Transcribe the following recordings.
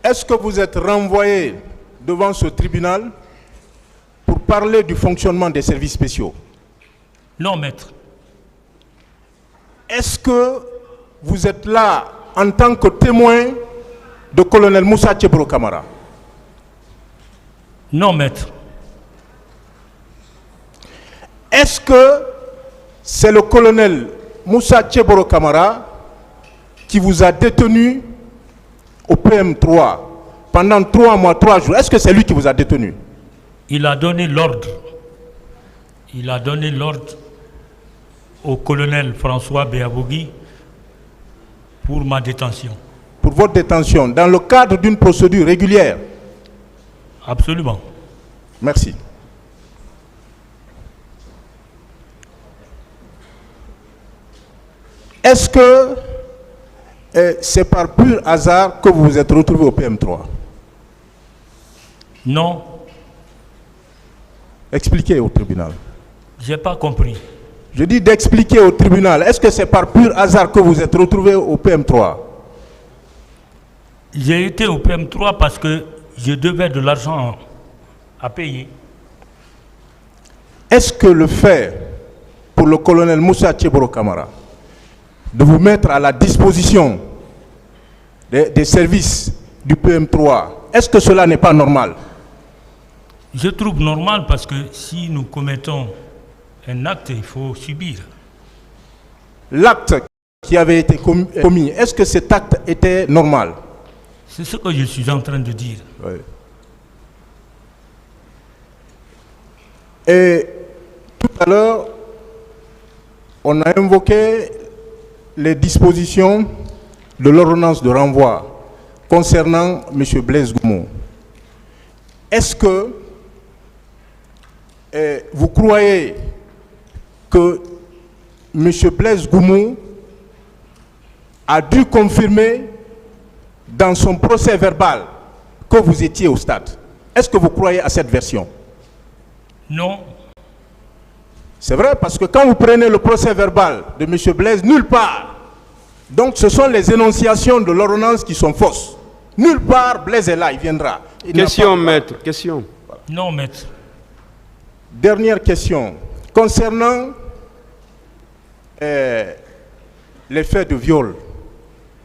Est-ce que vous êtes renvoyé devant ce tribunal pour parler du fonctionnement des services spéciaux? Non, maître. Est-ce que vous êtes là en tant que témoin de colonel Moussa Tchebro Camara? Non, maître. Est-ce que c'est le colonel Moussa Tchebro Camara qui vous a détenu au PM3 pendant 3 mois, 3 jours? Est-ce que c'est lui qui vous a détenu? Il a donné l'ordre. Il a donné l'ordre au colonel François Béabogui pour ma détention. Pour votre détention, dans le cadre d'une procédure régulière? Absolument. Merci. Est-ce que c'est par pur hasard que vous vous êtes retrouvé au PM3? Non. Expliquez au tribunal. Je n'ai pas compris. Je dis d'expliquer au tribunal. Est-ce que c'est par pur hasard que vous êtes retrouvé au PM3? J'ai été au PM3 parce que je devais de l'argent à payer. Est-ce que le fait pour le colonel Moussa Tchebro Camara de vous mettre à la disposition des services du PM3, est-ce que cela n'est pas normal? Je trouve normal parce que si nous commettons un acte, il faut subir. L'acte qui avait été commis, est-ce que cet acte était normal? C'est ce que je suis en train de dire. Oui. Et tout à l'heure, on a invoqué les dispositions de l'ordonnance de renvoi concernant M. Blaise Goumou. Est-ce que vous croyez que M. Blaise Goumou a dû confirmer dans son procès verbal que vous étiez au stade? Est-ce que vous croyez à cette version? Non. C'est vrai, parce que quand vous prenez le procès verbal de M. Blaise, nulle part. Donc ce sont les énonciations de l'ordonnance qui sont fausses. Nulle part, Blaise est là, il viendra. Question, maître, question. Voilà. Non, maître. Dernière question. Concernant les faits de viol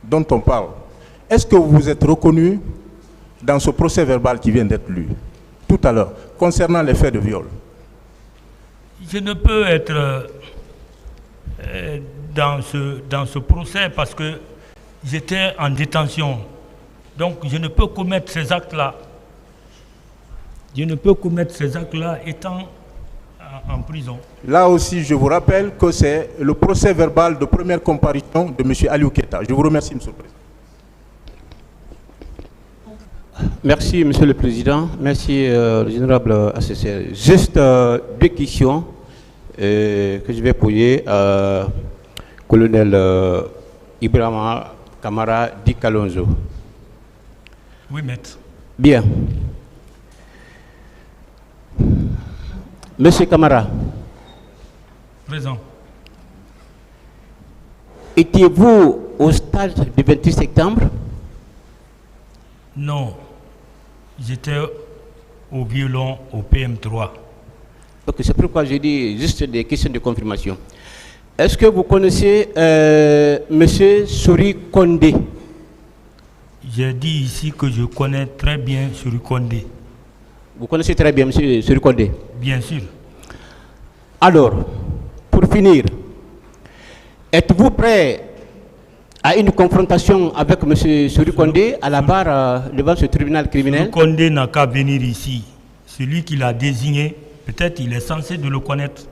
dont on parle, est-ce que vous vous êtes reconnu dans ce procès verbal qui vient d'être lu tout à l'heure, concernant les faits de viol? Je ne peux être dans ce procès parce que j'étais en détention. Donc je ne peux commettre ces actes-là. Je ne peux commettre ces actes-là étant en prison. Là aussi, je vous rappelle que c'est le procès verbal de première comparution de M. Aliou Keita. Je vous remercie, M. le Président. Merci, Monsieur le Président. Merci, le général assesseur. Juste 2 questions que je vais poser à colonel Ibrahima Camara Di Kalonzo. Oui, maître. Bien. Monsieur Camara. Présent. Étiez-vous au stade du 28 septembre? Non. J'étais au violon au PM3. Donc c'est pourquoi je dis juste des questions de confirmation. Est-ce que vous connaissez Monsieur Sori Kondé? J'ai dit ici que je connais très bien Sori Kondé. Vous connaissez très bien Monsieur Sori Kondé? Bien sûr. Alors, pour finir, êtes-vous prêt à une confrontation avec M. Sori Kondé à la barre devant ce tribunal criminel? Sori Kondé n'a qu'à venir ici. Celui qui l'a désigné, peut-être il est censé de le connaître.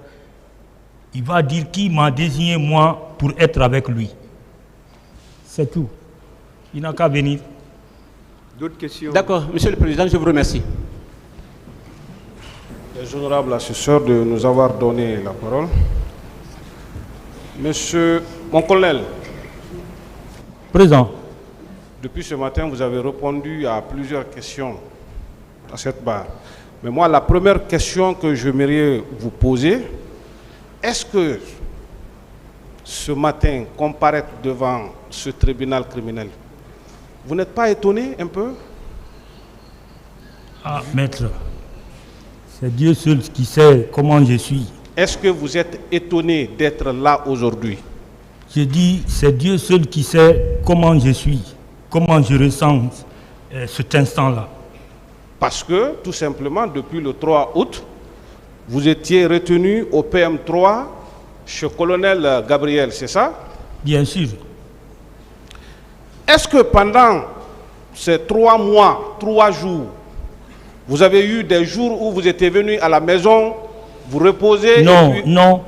Il va dire qui m'a désigné moi pour être avec lui. C'est tout. Il n'a qu'à venir. D'autres questions? D'accord, Monsieur le Président, je vous remercie. Honorable assesseur de nous avoir donné la parole. Monsieur, mon colonel. Présent. Depuis ce matin, vous avez répondu à plusieurs questions à cette barre. Mais moi, la première question que j'aimerais vous poser, est-ce que ce matin, comparaître devant ce tribunal criminel, vous n'êtes pas étonné un peu? Ah, maître, c'est Dieu seul qui sait comment je suis. Est-ce que vous êtes étonné d'être là aujourd'hui? Je dis, c'est Dieu seul qui sait comment je suis, comment je ressens cet instant-là. Parce que, tout simplement, depuis le 3 août, vous étiez retenu au PM3 chez colonel Gabriel, c'est ça? Bien sûr. Est-ce que pendant ces 3 mois, 3 jours, vous avez eu des jours où vous étiez venu à la maison, vous reposez? Non, et puis... non.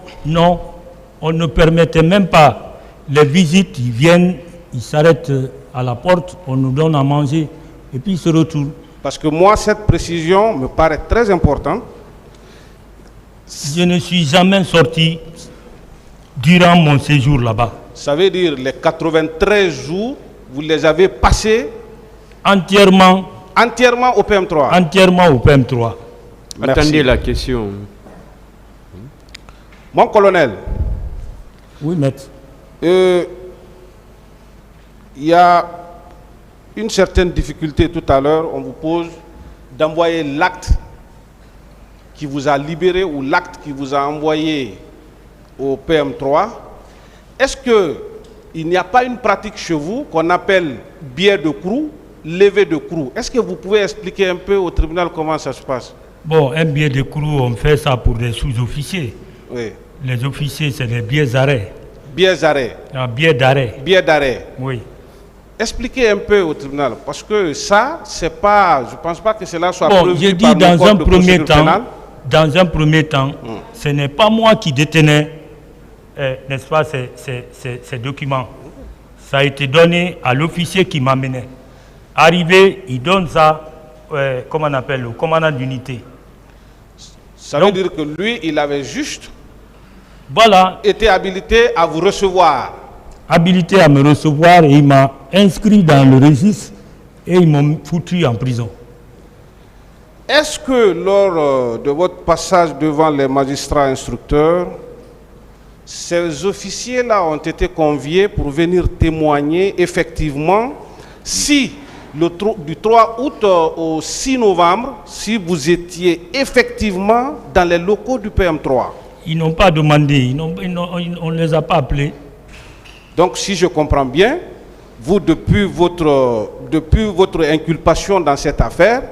On ne permettait même pas les visites. Ils viennent, ils s'arrêtent à la porte, on nous donne à manger et puis ils se retournent. Parce que moi, cette précision me paraît très importante. Je ne suis jamais sorti durant mon séjour là-bas. Ça veut dire les 93 jours, vous les avez passés Entièrement au PM3. Entièrement au PM3. Merci. Attendez la question. Mon colonel, Oui, maître. il y a une certaine difficulté tout à l'heure, on vous pose d'envoyer l'acte qui vous a libéré ou l'acte qui vous a envoyé au PM3. Est-ce qu'il n'y a pas une pratique chez vous qu'on appelle biais de crew, levée de crew? Est-ce que vous pouvez expliquer un peu au tribunal comment ça se passe? Bon, un billet de crew, on fait ça pour des sous-officiers. Oui. Les officiers, c'est des billets d'arrêt. Billets d'arrêt. Un billet d'arrêt. Billets d'arrêt. Oui. Expliquez un peu au tribunal, parce que ça, c'est pas, je ne pense pas que cela soit Bon, prévu je dis par le dans code un de premier procédure temps, pénale. Ce n'est pas moi qui détenais, n'est-ce pas, ces documents. Ça a été donné à l'officier qui m'amenait. Arrivé, il donne ça, comment on appelle, au commandant d'unité. Ça veut dire que lui, il avait juste Voilà, été habilité à vous recevoir. habilité à me recevoir et il m'a inscrit dans le registre et ils m'ont foutu en prison. Est-ce que lors de votre passage devant les magistrats instructeurs, ces officiers-là ont été conviés pour venir témoigner effectivement si du 3 août au 6 novembre, si vous étiez effectivement dans les locaux du PM3? Ils n'ont pas demandé, on ne les a pas appelés. Donc si je comprends bien, vous depuis votre inculpation dans cette affaire,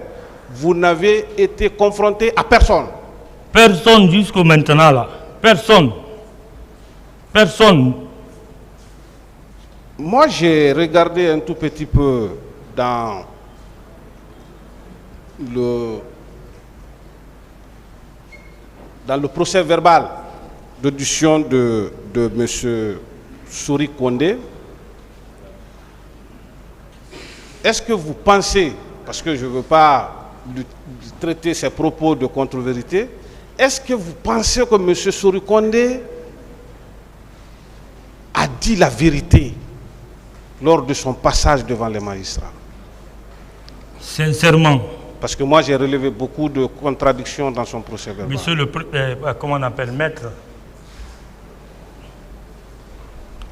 vous n'avez été confronté à personne. Personne jusqu'au maintenant là. Personne. Personne. Moi, j'ai regardé un tout petit peu dans le procès verbal d'audition de M. Souri Kondé. Est-ce que vous pensez, parce que je ne veux pas traiter ces propos de contre-vérité, est-ce que vous pensez que M. Souri Kondé a dit la vérité lors de son passage devant les magistrats? Sincèrement. Parce que moi, j'ai relevé beaucoup de contradictions dans son procès verbal. Monsieur comment on appelle, maître,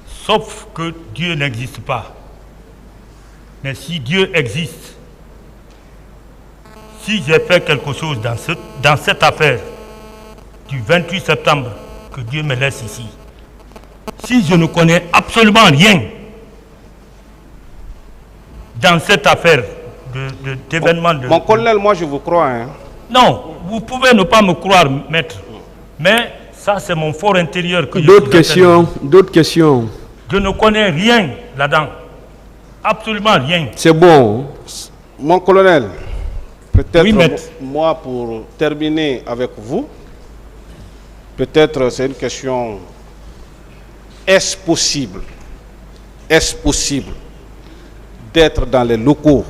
sauf que Dieu n'existe pas. Mais si Dieu existe, si j'ai fait quelque chose dans cette affaire du 28 septembre, que Dieu me laisse ici, si je ne connais absolument rien dans cette affaire d'événement Mon colonel, moi je vous crois. Hein. Non, vous pouvez ne pas me croire, maître. Mais ça, c'est mon fort intérieur que D'autres questions? D'autres questions? Je ne connais rien là-dedans. Absolument rien. C'est bon. Mon colonel, peut-être Oui, maître. moi pour terminer avec vous, peut-être c'est une question, est-ce possible d'être dans les locaux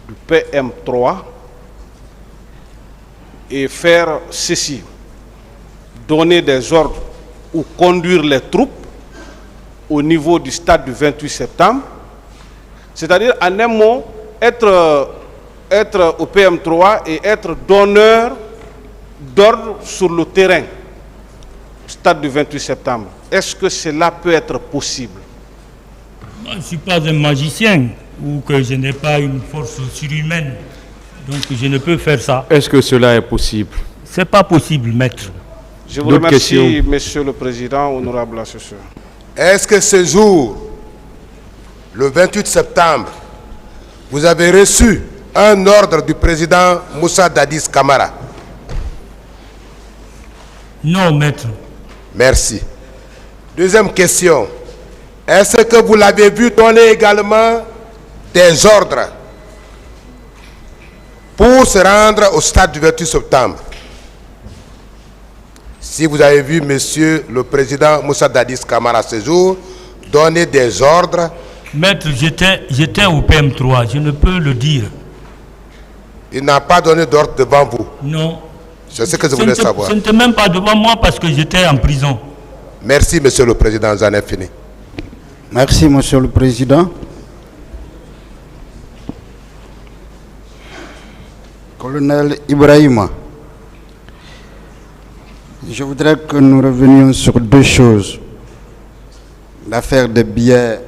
du PM3 et faire ceci, donner des ordres ou conduire les troupes au niveau du stade du 28 septembre, c'est-à-dire en un mot, être au PM3 et être donneur d'ordre sur le terrain, stade du 28 septembre. Est-ce que cela peut être possible? Moi, je ne suis pas un magicien ou que je n'ai pas une force surhumaine Donc je ne peux faire ça. Est-ce que cela est possible? C'est pas possible, maître. Je vous D'autres remercie, questions? Monsieur le Président, honorable assesseur. Est-ce que ce jour, le 28 septembre, vous avez reçu un ordre du président Moussa Dadis Camara? Non, maître. Merci. Deuxième question. Est-ce que vous l'avez vu donner également des ordres pour se rendre au stade du 28 septembre? Si vous avez vu monsieur le président Moussa Dadis Camara ce jour donner des ordres. Maître, j'étais au PM3, je ne peux le dire. Il n'a pas donné d'ordre devant vous. Non. C'est ce que je voulais savoir. Ce n'était même pas devant moi parce que j'étais en prison. Merci, monsieur le président. J'en ai fini. Merci, monsieur le président. Colonel Ibrahima, je voudrais que nous revenions sur deux choses. L'affaire des billets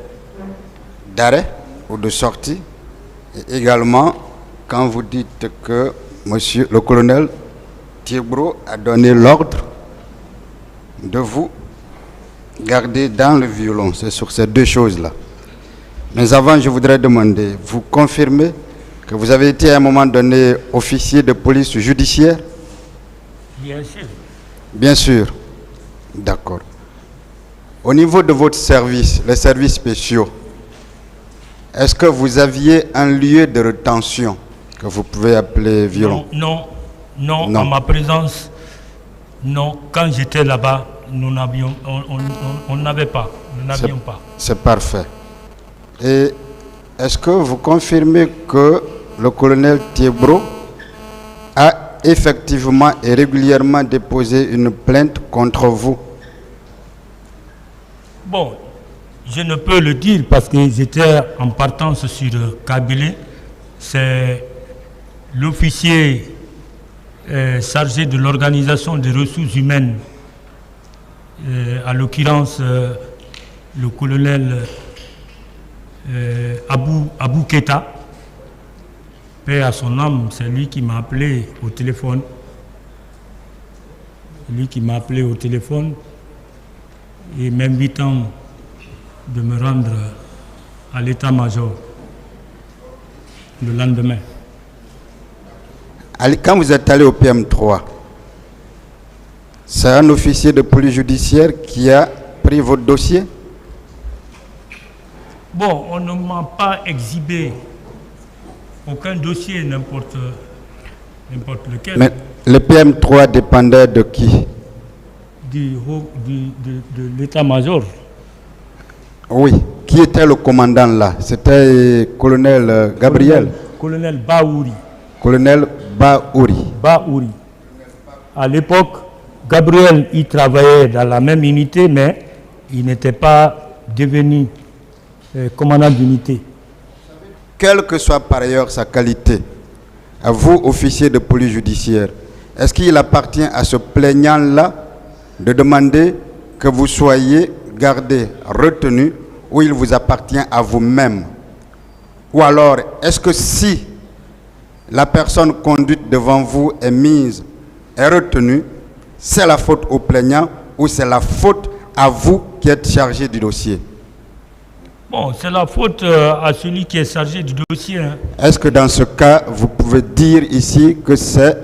d'arrêt ou de sortie, et également quand vous dites que monsieur le colonel Thiebro a donné l'ordre de vous garder dans le violon. C'est sur ces deux choses-là. Mais avant, je voudrais demander, vous confirmez que vous avez été à un moment donné officier de police judiciaire? Bien sûr. Bien sûr. D'accord. Au niveau de votre service, les services spéciaux, est-ce que vous aviez un lieu de rétention que vous pouvez appeler violon? Non, en ma présence, non. Quand j'étais là-bas, nous n'avions, on n'avait pas, nous n'avions pas. C'est parfait. Et est-ce que vous confirmez que le colonel Thiebro a effectivement et régulièrement déposé une plainte contre vous? Bon, je ne peux le dire parce que j'étais en partance sur Kabylie. C'est l'officier chargé de l'organisation des ressources humaines, à l'occurrence le colonel Abou Keita, paix à son âme, c'est lui qui m'a appelé au téléphone. Lui qui m'a appelé au téléphone et m'invitant de me rendre à l'état-major le lendemain. Quand vous êtes allé au PM3, c'est un officier de police judiciaire qui a pris votre dossier? Bon, on ne m'a pas exhibé aucun dossier, n'importe lequel. Mais le PM3 dépendait de qui? De l'état-major. Oui. Qui était le commandant là? C'était colonel Gabriel? Colonel Baouri. Colonel Baouri. Baouri. À l'époque, Gabriel y travaillait dans la même unité, mais il n'était pas devenu commandant d'unité. Quelle que soit par ailleurs sa qualité, à vous, officier de police judiciaire, est-ce qu'il appartient à ce plaignant-là de demander que vous soyez gardé, retenu, ou il vous appartient à vous-même? Ou alors, est-ce que si la personne conduite devant vous est mise, est retenue, c'est la faute au plaignant ou c'est la faute à vous qui êtes chargé du dossier? Bon, c'est la faute à celui qui est chargé du dossier. Hein. Est-ce que dans ce cas, vous pouvez dire ici que c'est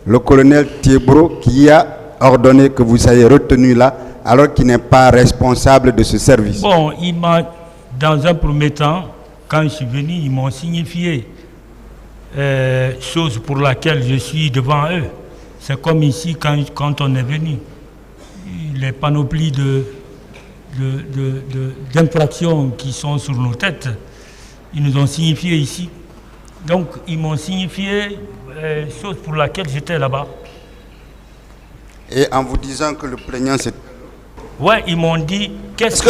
le colonel Thiebro qui a ordonné que vous soyez retenu là, alors qu'il n'est pas responsable de ce service? Bon, il m'a, dans un premier temps, quand je suis venu, ils m'ont signifié chose pour laquelle je suis devant eux. C'est comme ici quand on est venu. Les panoplies d'infractions qui sont sur nos têtes, ils nous ont signifié ici. Donc, ils m'ont signifié chose pour laquelle j'étais là-bas. Et en vous disant que le plaignant c'est... Ouais, ils m'ont dit... Est-ce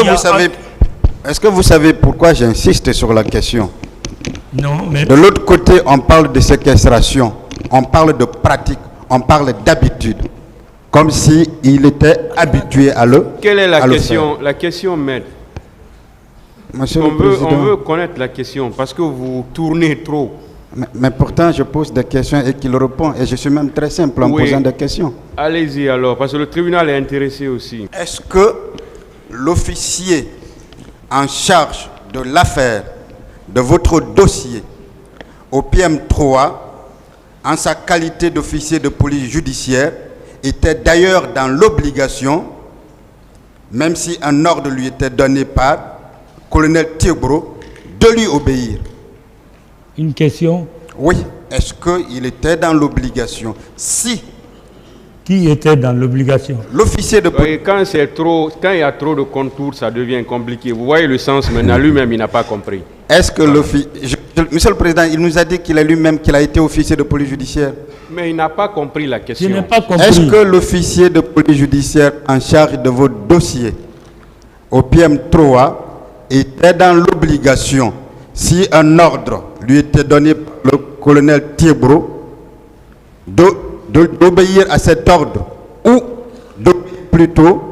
que vous savez pourquoi j'insiste sur la question? Non, mais... De l'autre côté, on parle de séquestration, on parle de pratique, on parle d'habitude. Comme s'il était habitué à le faire. Quelle est la question? La question, maître. Monsieur le Président. On veut connaître la question parce que vous tournez trop. Mais pourtant, je pose des questions et qu'il répond. Et je suis même très simple en Oui. posant des questions. Allez-y alors, parce que le tribunal est intéressé aussi. Est-ce que l'officier en charge de l'affaire de votre dossier au PM3, en sa qualité d'officier de police judiciaire, était d'ailleurs dans l'obligation, même si un ordre lui était donné par le colonel Thiebro, de lui obéir? Une question. Oui. Est-ce qu'il était dans l'obligation? Si Qui était dans l'obligation? l'officier de police... Et quand il y a trop de contours, ça devient compliqué. Vous voyez le sens maintenant, lui-même, il n'a pas compris. Est-ce que Monsieur le Président, il nous a dit qu'il a lui-même qu'il a été officier de police judiciaire. Mais il n'a pas compris la Je question. n'ai pas compris. Est-ce que l'officier de police judiciaire en charge de votre dossier au PM3 était dans l'obligation, si un ordre lui était donné par le colonel Thiebro, d'obéir à cet ordre ou d'obéir plutôt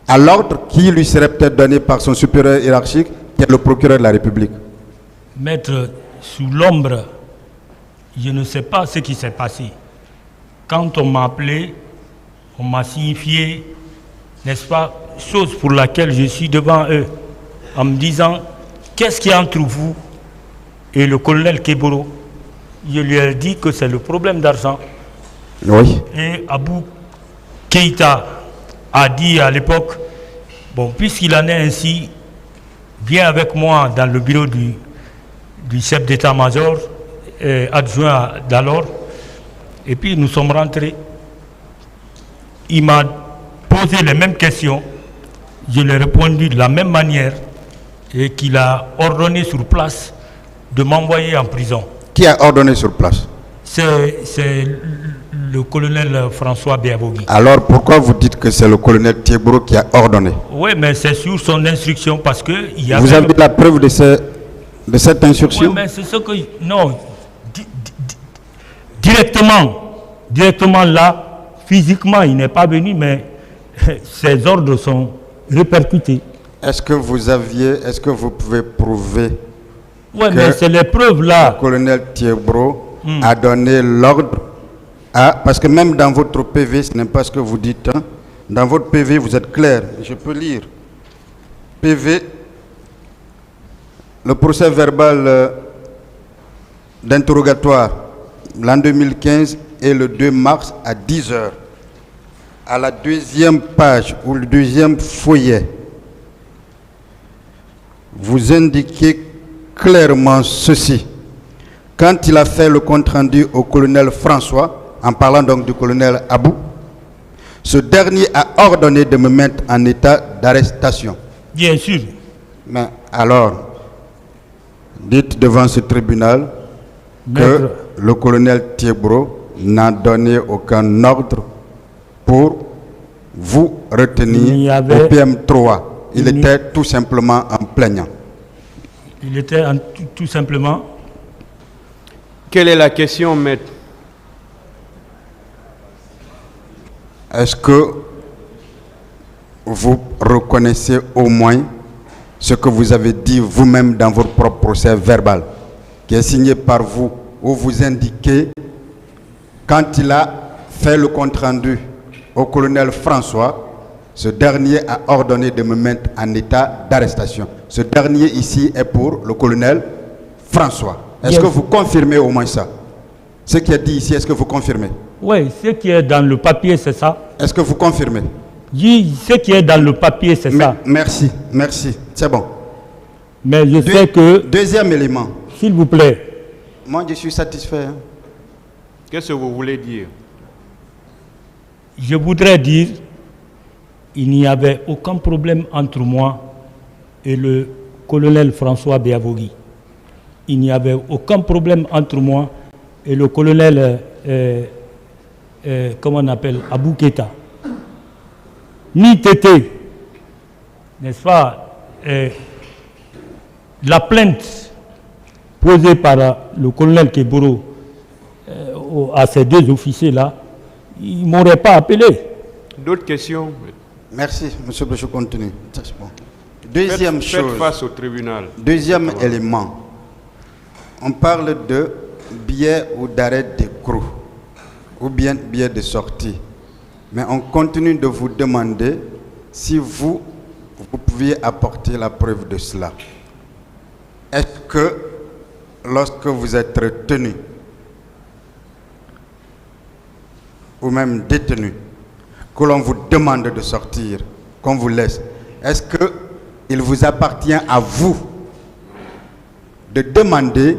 à l'ordre qui lui serait peut-être donné par son supérieur hiérarchique, qui est le procureur de la République? Maître, sous l'ombre, je ne sais pas ce qui s'est passé. Quand on m'a appelé, on m'a signifié, n'est-ce pas, chose pour laquelle je suis devant eux, en me disant, qu'est-ce qu'il y a entre vous et le colonel Keboro? Je lui ai dit que c'est le problème d'argent. Oui. Et Abou Keïta a dit à l'époque, bon, puisqu'il en est ainsi, viens avec moi dans le bureau du chef d'état-major, adjoint d'alors, et puis nous sommes rentrés. Il m'a posé les mêmes questions, je lui ai répondu de la même manière, et qu'il a ordonné sur place de m'envoyer en prison. Qui a ordonné sur place? C'est le colonel François Béavogui. Alors pourquoi vous dites que c'est le colonel Thiebro qui a ordonné? Oui, mais c'est sur son instruction parce que il y a. Vous avez la preuve de cette instruction? Oui, mais c'est ce que... Non. Directement là, physiquement, il n'est pas venu, mais ses ordres sont répercutés. Est-ce que vous pouvez prouver Oui, que mais c'est les preuves là. le colonel Thiebro a donné l'ordre à... Parce que même dans votre PV, ce n'est pas ce que vous dites. Hein, dans votre PV, vous êtes clair. Je peux lire. PV, le procès verbal d'interrogatoire, l'an 2015 et le 2 mars à 10 h. À la deuxième page ou le deuxième feuillet, vous indiquez clairement ceci. Quand il a fait le compte-rendu au colonel François, en parlant donc du colonel Abou, ce dernier a ordonné de me mettre en état d'arrestation. Bien sûr. Mais alors, dites devant ce tribunal que le colonel Thiebro n'a donné aucun ordre pour vous retenir au PM3. Il était tout simplement en plaignant. Il était tout simplement... Quelle est la question, maître? Est-ce que vous reconnaissez au moins ce que vous avez dit vous-même dans votre propre procès verbal, qui est signé par vous, où vous indiquez, quand il a fait le compte-rendu au colonel François, ce dernier a ordonné de me mettre en état d'arrestation. Ce dernier ici est pour le colonel François. Est-ce que vous confirmez au moins ça? Ce qui est dit ici, est-ce que vous confirmez? Oui, ce qui est dans le papier, c'est ça. Est-ce que vous confirmez? Ce qui est dans le papier, c'est ça. Merci, c'est bon. Mais je sais que... Deuxième élément. S'il vous plaît. Moi, je suis satisfait. Hein. Qu'est-ce que vous voulez dire? Je voudrais dire, il n'y avait aucun problème entre moi et le colonel François Béavogui. Il n'y avait aucun problème entre moi et le colonel, comment on appelle, Abou Keïta. Ni Tété, n'est-ce pas, la plainte posée par le colonel Keboro à ces deux officiers-là, ils ne m'auraient pas appelé. D'autres questions? Merci, monsieur le président, continue. Bon. Deuxième chose. Faites face au tribunal. Deuxième élément. on parle de billets ou d'arrêt d'écrou, ou bien billets de sortie. Mais on continue de vous demander si vous pouviez apporter la preuve de cela. Est-ce que lorsque vous êtes retenu ou même détenu, que l'on vous demande de sortir, qu'on vous laisse, est-ce qu'il vous appartient à vous de demander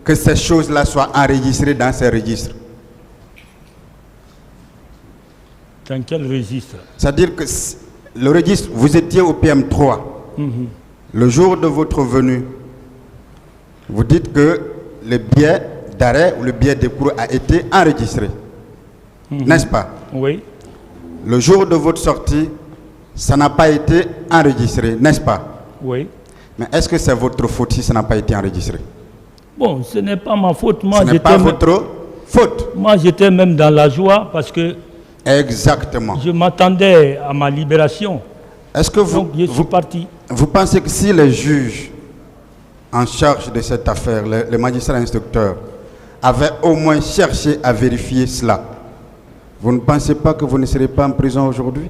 que ces choses-là soient enregistrées dans ces registres? Dans quel registre? C'est-à-dire que le registre, vous étiez au PM3. Le jour de votre venue, vous dites que le billet d'arrêt ou le billet d'écrou a été enregistré. N'est-ce pas? Oui. Le jour de votre sortie, ça n'a pas été enregistré, n'est-ce pas? Oui. Mais est-ce que c'est votre faute si ça n'a pas été enregistré? Bon, ce n'est pas ma faute. Moi, ce n'est pas votre faute. Moi, j'étais même dans la joie parce que exactement. Je m'attendais à ma libération. Est-ce que donc, je suis parti. Vous pensez que si les juges en charge de cette affaire, les magistrats instructeurs, avaient au moins cherché à vérifier cela, vous ne pensez pas que vous ne serez pas en prison aujourd'hui?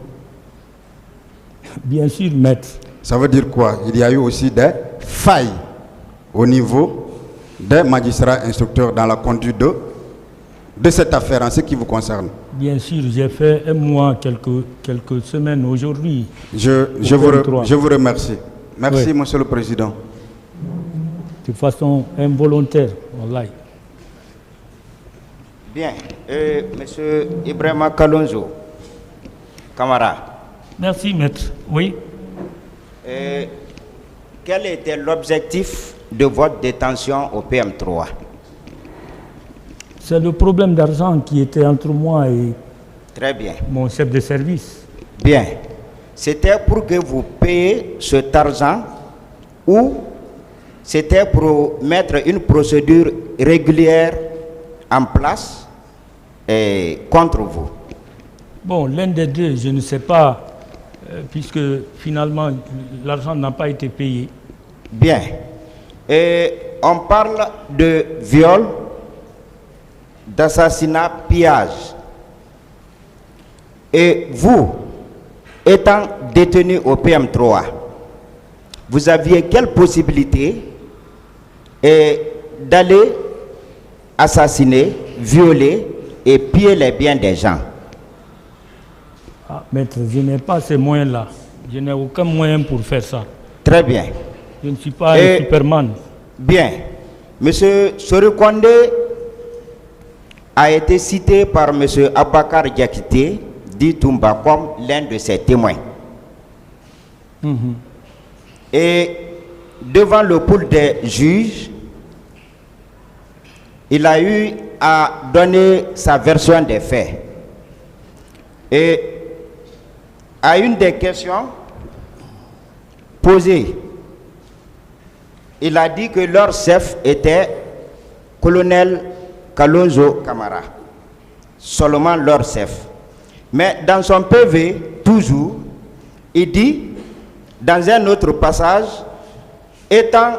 Bien sûr, maître. Ça veut dire quoi? Il y a eu aussi des failles au niveau des magistrats instructeurs dans la conduite de cette affaire en ce qui vous concerne. Bien sûr, j'ai fait un mois, quelques semaines aujourd'hui. Je vous remercie. Merci, oui. Monsieur le Président. De façon involontaire, wallahi. Bien. Monsieur Ibrahima Kalonzo, camarade. Merci, maître. Oui. Quel était l'objectif de votre détention au PM3? C'est le problème d'argent qui était entre moi et très bien. Mon chef de service. Bien. C'était pour que vous payiez cet argent ou c'était pour mettre une procédure régulière en place contre vous? Bon, l'un des deux, je ne sais pas, puisque finalement l'argent n'a pas été payé. Bien. Et on parle de viol, d'assassinat, pillage. Et vous, étant détenu au PM3, vous aviez quelle possibilité d'aller assassiner, violer et piller les biens des gens? Ah, maître, je n'ai pas ces moyens-là. Je n'ai aucun moyen pour faire ça. Très bien. Je ne suis pas un Superman. Bien. Monsieur Sorokonde a été cité par M. Abakar Diakité, dit Toumba, comme l'un de ses témoins. Et devant le pool des juges, il a eu à donner sa version des faits. Et à une des questions posées, il a dit que leur chef était colonel Kalonzo Camara. Seulement leur chef. Mais dans son PV, toujours, il dit, dans un autre passage, étant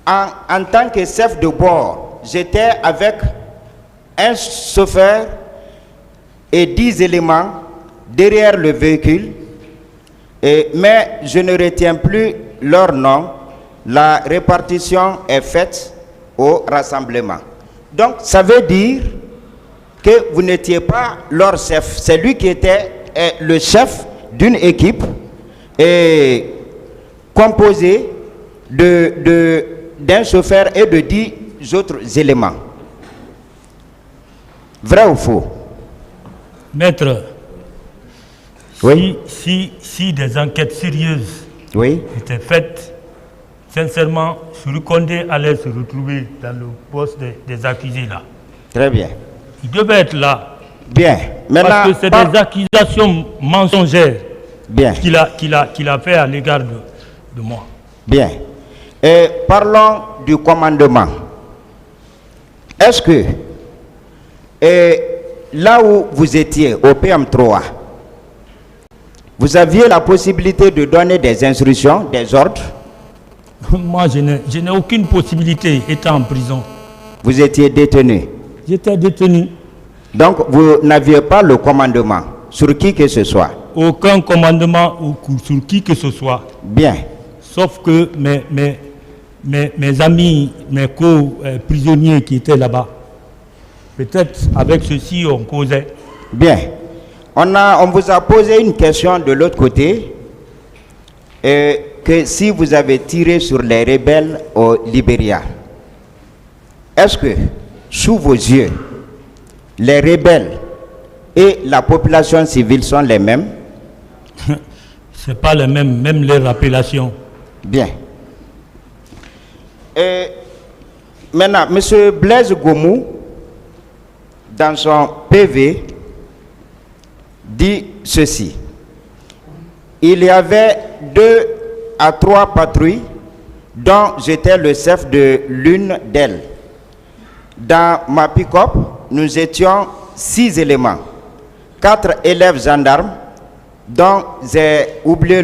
en tant que chef de bord, j'étais avec un chauffeur et 10 éléments derrière le véhicule, mais je ne retiens plus leur nom. La répartition est faite au rassemblement. Donc, ça veut dire que vous n'étiez pas leur chef. C'est lui qui était le chef d'une équipe composée d'un chauffeur et de 10 autres éléments. Vrai ou faux? Maître, oui. Si des enquêtes sérieuses oui. étaient faites, sincèrement, Sorokonde allait se retrouver dans le poste des accusés là. Très bien. Il devait être là. Bien. Maintenant, parce que c'est des accusations mensongères bien. qu'il a fait à l'égard de moi. Bien. Et parlons du commandement. Est-ce que là où vous étiez, au PM3, vous aviez la possibilité de donner des instructions, des ordres? Moi, je n'ai aucune possibilité étant en prison. Vous étiez détenu. J'étais détenu. Donc, vous n'aviez pas le commandement sur qui que ce soit. Aucun commandement sur qui que ce soit. Bien. Sauf que mes amis, mes co-prisonniers qui étaient là-bas, peut-être avec ceux-ci, on causait. Bien. On vous a posé une question de l'autre côté, que si vous avez tiré sur les rebelles au Libéria, est-ce que, sous vos yeux, les rebelles et la population civile sont les mêmes? Ce n'est pas les mêmes, même les appellations. Bien. Et maintenant, M. Blaise Goumou, dans son PV, dit ceci. Il y avait 2 à 3 patrouilles dont j'étais le chef de l'une d'elles. Dans ma pick-up, nous étions 6 éléments. 4 élèves gendarmes dont j'ai oublié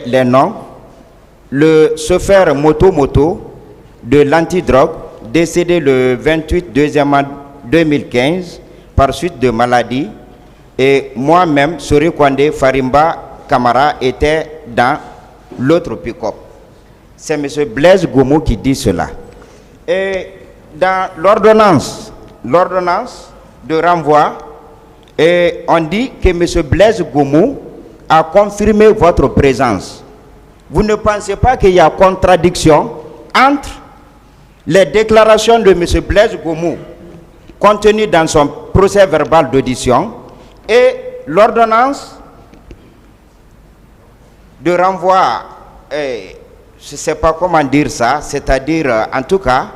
les noms. Le chauffeur moto de l'antidrogue, décédé le 28 2015 par suite de maladie. Et moi-même, Sori Kwande Farimba Kamara, était dans l'autre pick-up. C'est M. Blaise Goumou qui dit cela. Et dans l'ordonnance de renvoi, on dit que M. Blaise Goumou a confirmé votre présence. Vous ne pensez pas qu'il y a contradiction entre les déclarations de M. Blaise Goumou contenues dans son procès verbal d'audition et l'ordonnance de renvoi, je ne sais pas comment dire ça, c'est-à-dire en tout cas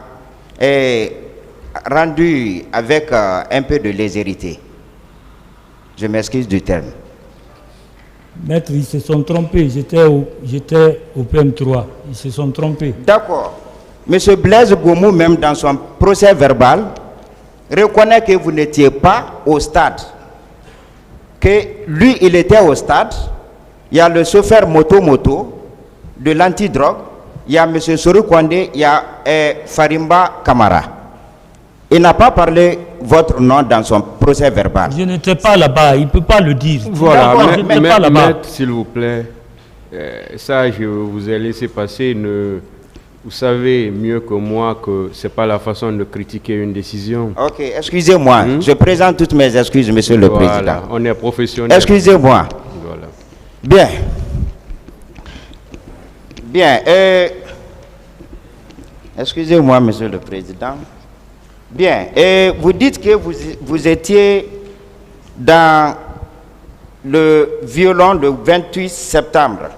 rendu avec un peu de légèreté. Je m'excuse du terme. Maître, ils se sont trompés. J'étais au PM3. Ils se sont trompés. D'accord. Monsieur Blaise Goumou, même dans son procès verbal, reconnaît que vous n'étiez pas au stade. Que lui, il était au stade. Il y a le chauffeur moto de l'antidrogue. Il y a M. Sori Kwande, il y a Farimba Kamara. Il n'a pas parlé votre nom dans son procès verbal. Je n'étais pas là-bas, il ne peut pas le dire. Voilà, je n'étais pas là-bas. Maître, s'il vous plaît, ça je vous ai laissé passer. Vous savez mieux que moi que ce n'est pas la façon de critiquer une décision. Ok, excusez-moi. Je présente toutes mes excuses, Monsieur le Président. On est professionnel. Excusez-moi. Voilà. Bien. Bien. Excusez-moi, Monsieur le Président. Bien. Et vous dites que vous étiez dans le violon le 28 septembre.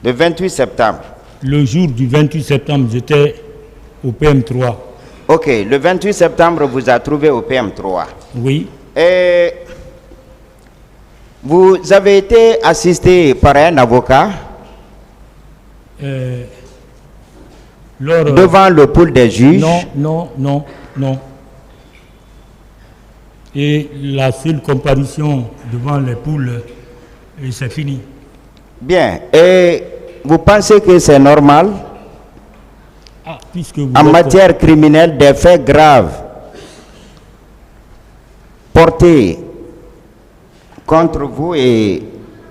Le 28 septembre. Le jour du 28 septembre, j'étais au PM3. Ok. Le 28 septembre, vous a trouvé au PM3. Oui. Et vous avez été assisté par un avocat devant le pool des juges. Non. Et la seule comparution devant les poules, c'est fini. Bien. Et vous pensez que c'est normal en matière criminelle des faits graves portés contre vous et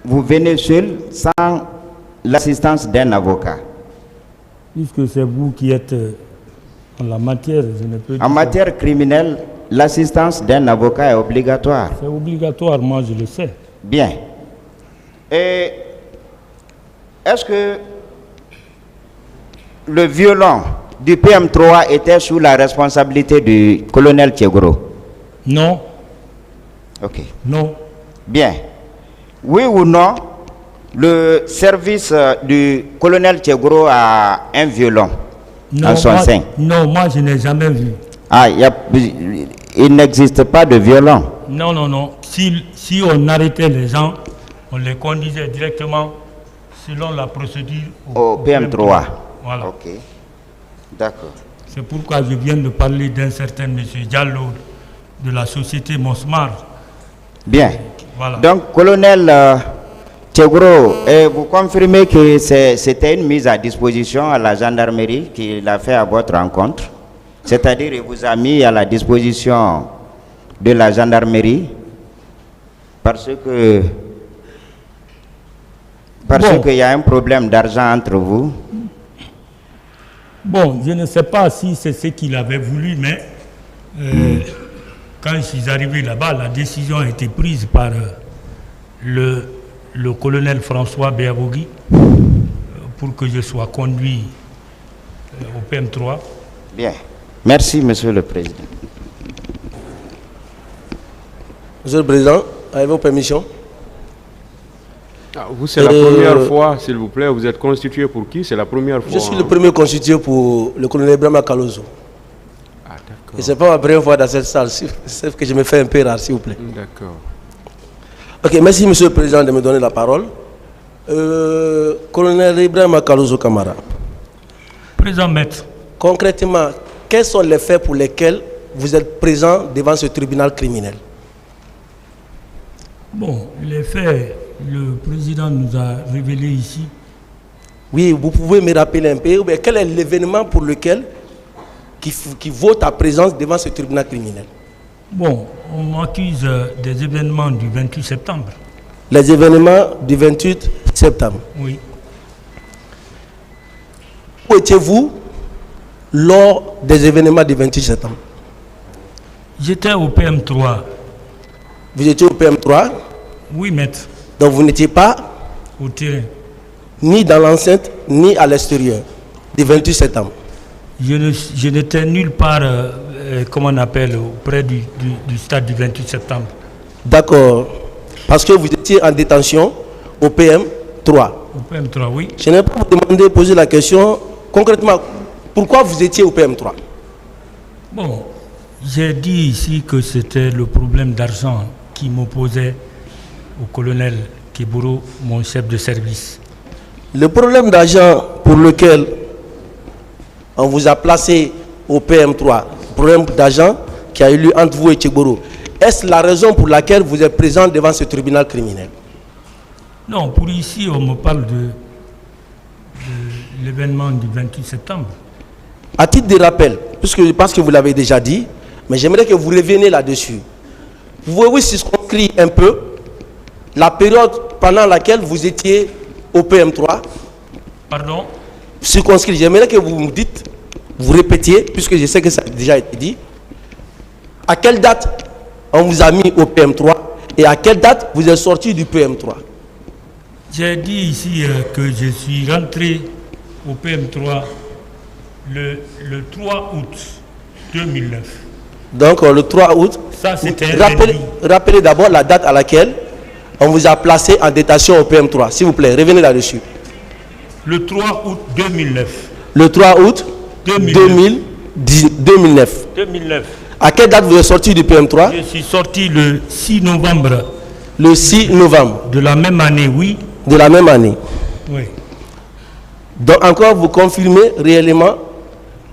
vous venez seul sans l'assistance d'un avocat? Puisque c'est vous qui êtes en la matière, je ne peux dire. En matière criminelle, l'assistance d'un avocat est obligatoire. C'est obligatoire, moi je le sais. Bien. Et est-ce que le violon du PM3 était sous la responsabilité du colonel Tchegro? Non. Ok. Non. Bien. Oui ou non, le service du colonel Tchegro a un violon dans son sein? Non, moi je n'ai jamais vu. Ah, il n'existe pas de violon? Non. Si on arrêtait les gens, on les conduisait directement selon la procédure au PM3. Voilà. Ok. D'accord. C'est pourquoi je viens de parler d'un certain M. Diallo de la société Mosmar. Bien. Voilà. Donc, colonel Tchegro, vous confirmez que c'était une mise à disposition à la gendarmerie qu'il a fait à votre rencontre? C'est-à-dire il vous a mis à la disposition de la gendarmerie parce qu'il y a un problème d'argent entre vous? Bon, je ne sais pas si c'est ce qu'il avait voulu, mais quand je suis arrivé là-bas, la décision a été prise par le colonel François Béabogui pour que je sois conduit au PM3. Bien. Merci, Monsieur le Président. Monsieur le Président, avec vos permissions. Vous, c'est la première fois, s'il vous plaît, vous êtes constitué pour qui? C'est la première fois. Je suis le premier constitué pour le colonel Brahma Kalonzo. Ah, d'accord. Et ce n'est pas ma première fois dans cette salle, c'est que je me fais un peu rare, s'il vous plaît. D'accord. Ok, merci Monsieur le Président de me donner la parole. Colonel Ibrahima Kalonzo Kamara. Président Maître. Concrètement, quels sont les faits pour lesquels vous êtes présent devant ce tribunal criminel? Bon, les faits, le président nous a révélé ici. Oui, vous pouvez me rappeler un peu, mais quel est l'événement pour lequel qui vaut ta présence devant ce tribunal criminel? Bon, on m'accuse des événements du 28 septembre. Les événements du 28 septembre. Oui. Où étiez-vous lors des événements du 28 septembre? J'étais au PM3. Vous étiez au PM3? Oui, maître. Donc vous n'étiez pas au terrain, ni dans l'enceinte, ni à l'extérieur du 28 septembre. Je n'étais nulle part, comment on appelle, auprès du stade du 28 septembre. D'accord. Parce que vous étiez en détention au PM3. Au PM3, oui. Je n'ai pas vous demandé de poser la question concrètement. Pourquoi vous étiez au PM3? Bon, j'ai dit ici que c'était le problème d'argent qui m'opposait au colonel Keboro, mon chef de service. Le problème d'argent pour lequel on vous a placé au PM3, le problème d'argent qui a eu lieu entre vous et Keboro, est-ce la raison pour laquelle vous êtes présent devant ce tribunal criminel? Non, pour ici, on me parle de l'événement du 28 septembre. À titre de rappel, puisque je pense que vous l'avez déjà dit, mais j'aimerais que vous reveniez là-dessus. Vous pouvez circonscrire un peu la période pendant laquelle vous étiez au PM3. Pardon? Circonscrire, j'aimerais que vous me dites, vous répétiez, puisque je sais que ça a déjà été dit, à quelle date on vous a mis au PM3 et à quelle date vous êtes sorti du PM3? J'ai dit ici que je suis rentré au PM3 le 3 août 2009. Donc le 3 août, ça c'était rappelez d'abord la date à laquelle on vous a placé en détention au PM3. S'il vous plaît, revenez là-dessus. Le 3 août 2009. Le 3 août 2009. À quelle date vous êtes sorti du PM3? Je suis sorti le 6 novembre. Le 6 novembre. De la même année, oui. De la même année. Oui. Donc encore vous confirmez réellement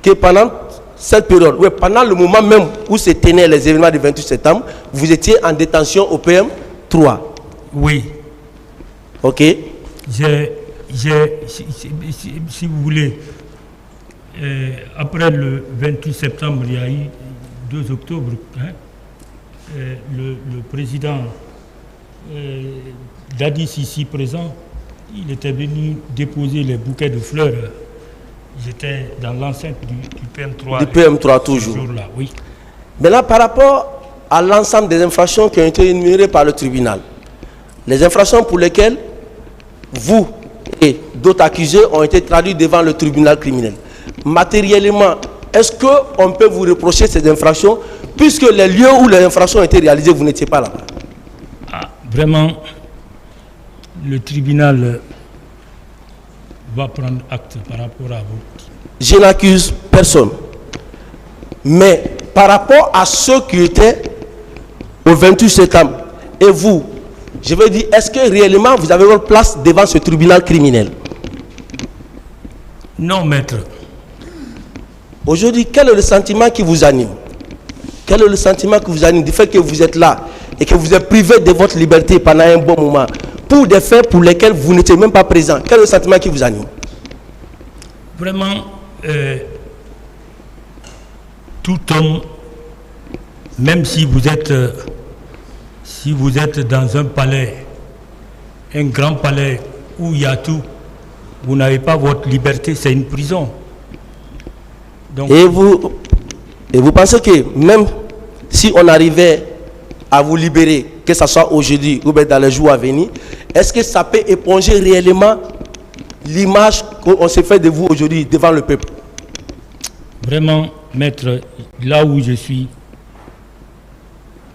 que pendant cette période, oui, pendant le moment même où se tenaient les événements du 28 septembre, vous étiez en détention au PM3. Oui. Ok. Si vous voulez, après le 28 septembre, il y a eu 2 octobre, hein, le président Dadis ici présent, il était venu déposer les bouquets de fleurs. J'étais dans l'enceinte du PM3. Du PM3 toujours. Là, oui. Maintenant, par rapport à l'ensemble des infractions qui ont été énumérées par le tribunal, les infractions pour lesquelles vous et d'autres accusés ont été traduits devant le tribunal criminel, matériellement, est-ce qu'on peut vous reprocher ces infractions puisque les lieux où les infractions ont été réalisées, vous n'étiez pas là-bas? Vraiment, le tribunal va prendre acte par rapport à vous. Je n'accuse personne. Mais par rapport à ceux qui étaient au 28 septembre, et vous, je veux dire, est-ce que réellement vous avez votre place devant ce tribunal criminel? Non, maître. Aujourd'hui, quel est le sentiment qui vous anime? Quel est le sentiment qui vous anime du fait que vous êtes là et que vous êtes privé de votre liberté pendant un bon moment? pour des faits pour lesquels vous n'étiez même pas présent. Quel est le sentiment qui vous anime? Vraiment, tout homme, même si vous êtes dans un palais, un grand palais où il y a tout, vous n'avez pas votre liberté, c'est une prison. Donc, et vous pensez que même si on arrivait à vous libérer, que ce soit aujourd'hui ou bien dans les jours à venir, est-ce que ça peut éponger réellement l'image qu'on s'est fait de vous aujourd'hui devant le peuple? Vraiment, maître, là où je suis,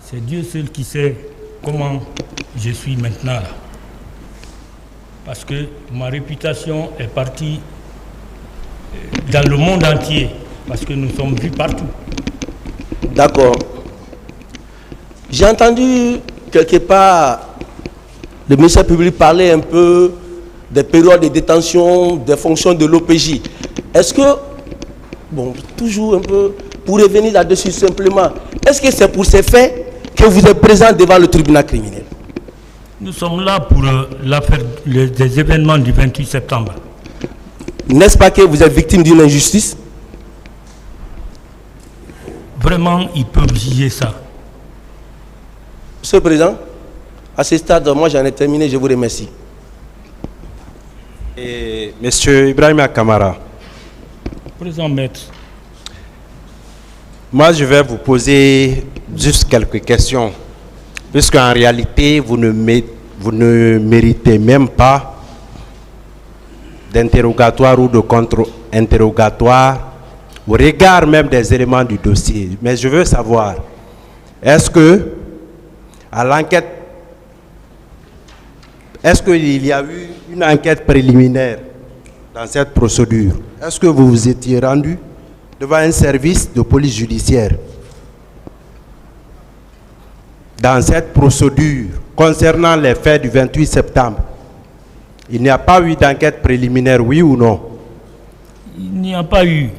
c'est Dieu seul qui sait comment je suis maintenant là. Parce que ma réputation est partie dans le monde entier, parce que nous sommes vus partout. D'accord. J'ai entendu quelque part le ministère public parler un peu des périodes de détention, des fonctions de l'OPJ. Est-ce que, bon, toujours un peu, pour revenir là-dessus simplement, est-ce que c'est pour ces faits que vous êtes présent devant le tribunal criminel? Nous sommes là pour l'affaire des événements du 28 septembre. N'est-ce pas que vous êtes victime d'une injustice? Vraiment, ils peuvent juger ça. Monsieur le Président, à ce stade, moi j'en ai terminé, je vous remercie. Et Monsieur Ibrahima Kamara. Président Maître. Moi, je vais vous poser juste quelques questions, puisqu'en réalité, vous ne méritez même pas d'interrogatoire ou de contre-interrogatoire au regard même des éléments du dossier. Mais je veux savoir, est-ce que, à l'enquête, est-ce qu'il y a eu une enquête préliminaire dans cette procédure? Est-ce que vous vous étiez rendu devant un service de police judiciaire dans cette procédure concernant les faits du 28 septembre? Il n'y a pas eu d'enquête préliminaire, oui ou non? Il n'y a pas eu.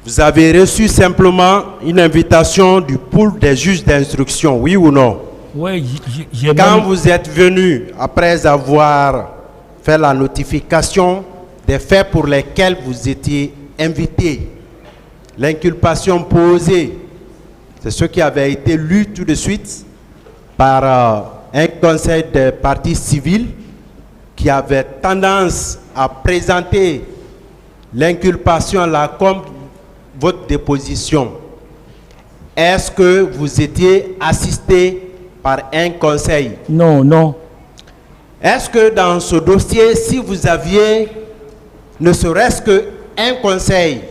Vous avez reçu simplement une invitation du pool des juges d'instruction, oui ou non? Oui, quand vous êtes venu, après avoir fait la notification des faits pour lesquels vous étiez invité, l'inculpation posée, c'est ce qui avait été lu tout de suite par un conseil des parties civiles qui avait tendance à présenter l'inculpation là comme votre déposition. Est-ce que vous étiez assisté par un conseil? Non, non. Est-ce que dans ce dossier, si vous aviez ne serait-ce qu'un conseil,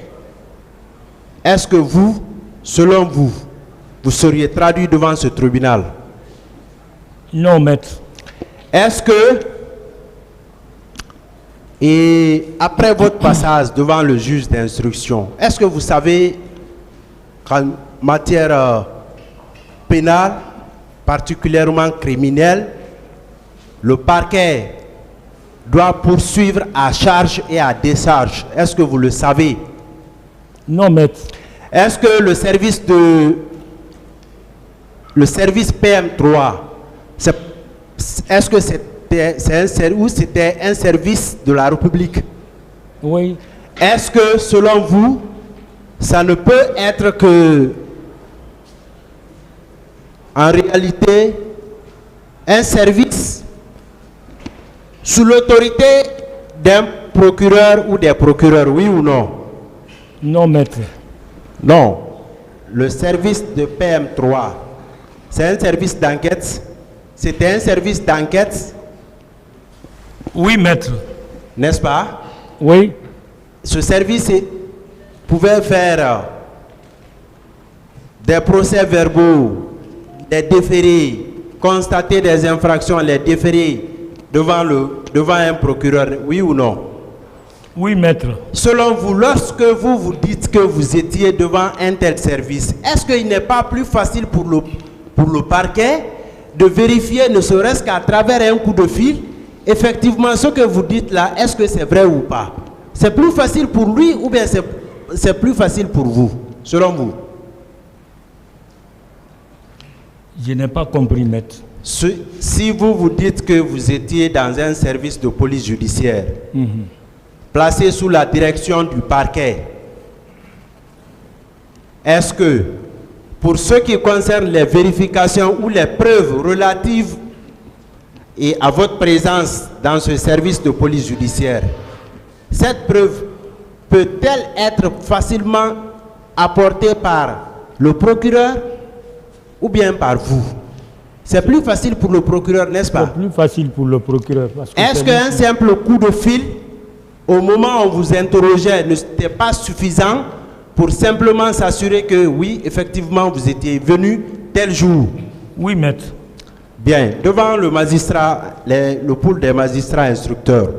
est-ce que vous, selon vous, vous seriez traduit devant ce tribunal? Non, maître. Est-ce que, et après votre passage devant le juge d'instruction, est-ce que vous savez qu'en matière pénale, particulièrement criminelle, le parquet doit poursuivre à charge et à décharge? Est-ce que vous le savez? Non, maître. Est-ce que le service PM3, est-ce que c'était un service de la République? Oui. Est-ce que, selon vous, ça ne peut être que, en réalité, un service sous l'autorité d'un procureur ou des procureurs, oui ou non? Non, maître. Non. Le service de PM3, c'est un service d'enquête? C'était un service d'enquête? Oui, maître. N'est-ce pas? Oui. Ce service pouvait faire des procès-verbaux, des déférés, constater des infractions, les déférer devant un procureur, oui ou non? Oui, maître. Selon vous, lorsque vous dites que vous étiez devant un tel service, est-ce qu'il n'est pas plus facile pour le parquet de vérifier, ne serait-ce qu'à travers un coup de fil, effectivement ce que vous dites là, est-ce que c'est vrai ou pas? C'est plus facile pour lui ou bien c'est plus facile pour vous, selon vous? Je n'ai pas compris, maître. Si vous dites que vous étiez dans un service de police judiciaire, placé sous la direction du parquet, est-ce que, pour ce qui concerne les vérifications ou les preuves relatives à votre présence dans ce service de police judiciaire, cette preuve peut-elle être facilement apportée par le procureur ou bien par vous? C'est plus facile pour le procureur, n'est-ce pas? C'est plus facile pour le procureur. Est-ce qu'un simple coup de fil, au moment où on vous interrogeait, n'était pas suffisant pour simplement s'assurer que oui, effectivement, vous étiez venu tel jour? Oui, maître. Bien, devant le magistrat, le pool des magistrats instructeurs,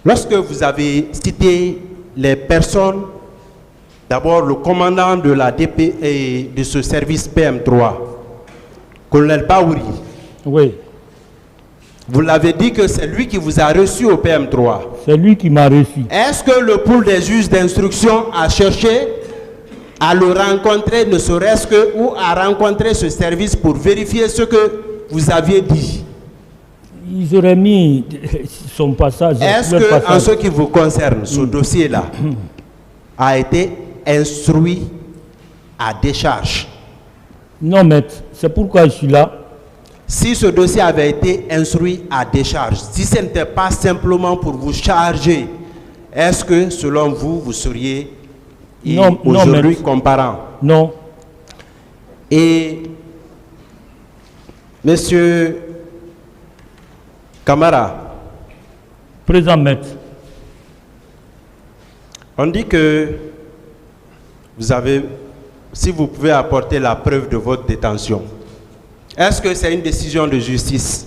lorsque vous avez cité les personnes, d'abord le commandant de la DP et de ce service PM3, colonel Baouri. Oui. Vous l'avez dit que c'est lui qui vous a reçu au PM3. C'est lui qui m'a reçu. Est-ce que le pool des juges d'instruction a cherché à le rencontrer, ne serait-ce que, ou à rencontrer ce service pour vérifier ce que vous aviez dit? Ils auraient mis son passage. Est-ce que, en ce qui vous concerne, ce dossier-là a été instruit à décharge? Non, maître. C'est pourquoi je suis là. Si ce dossier avait été instruit à décharge, si ce n'était pas simplement pour vous charger, est-ce que, selon vous, vous seriez aujourd'hui comparant? Non. Et Monsieur Camara. Présent, maître. On dit que vous avez, si vous pouvez apporter la preuve de votre détention, est-ce que c'est une décision de justice?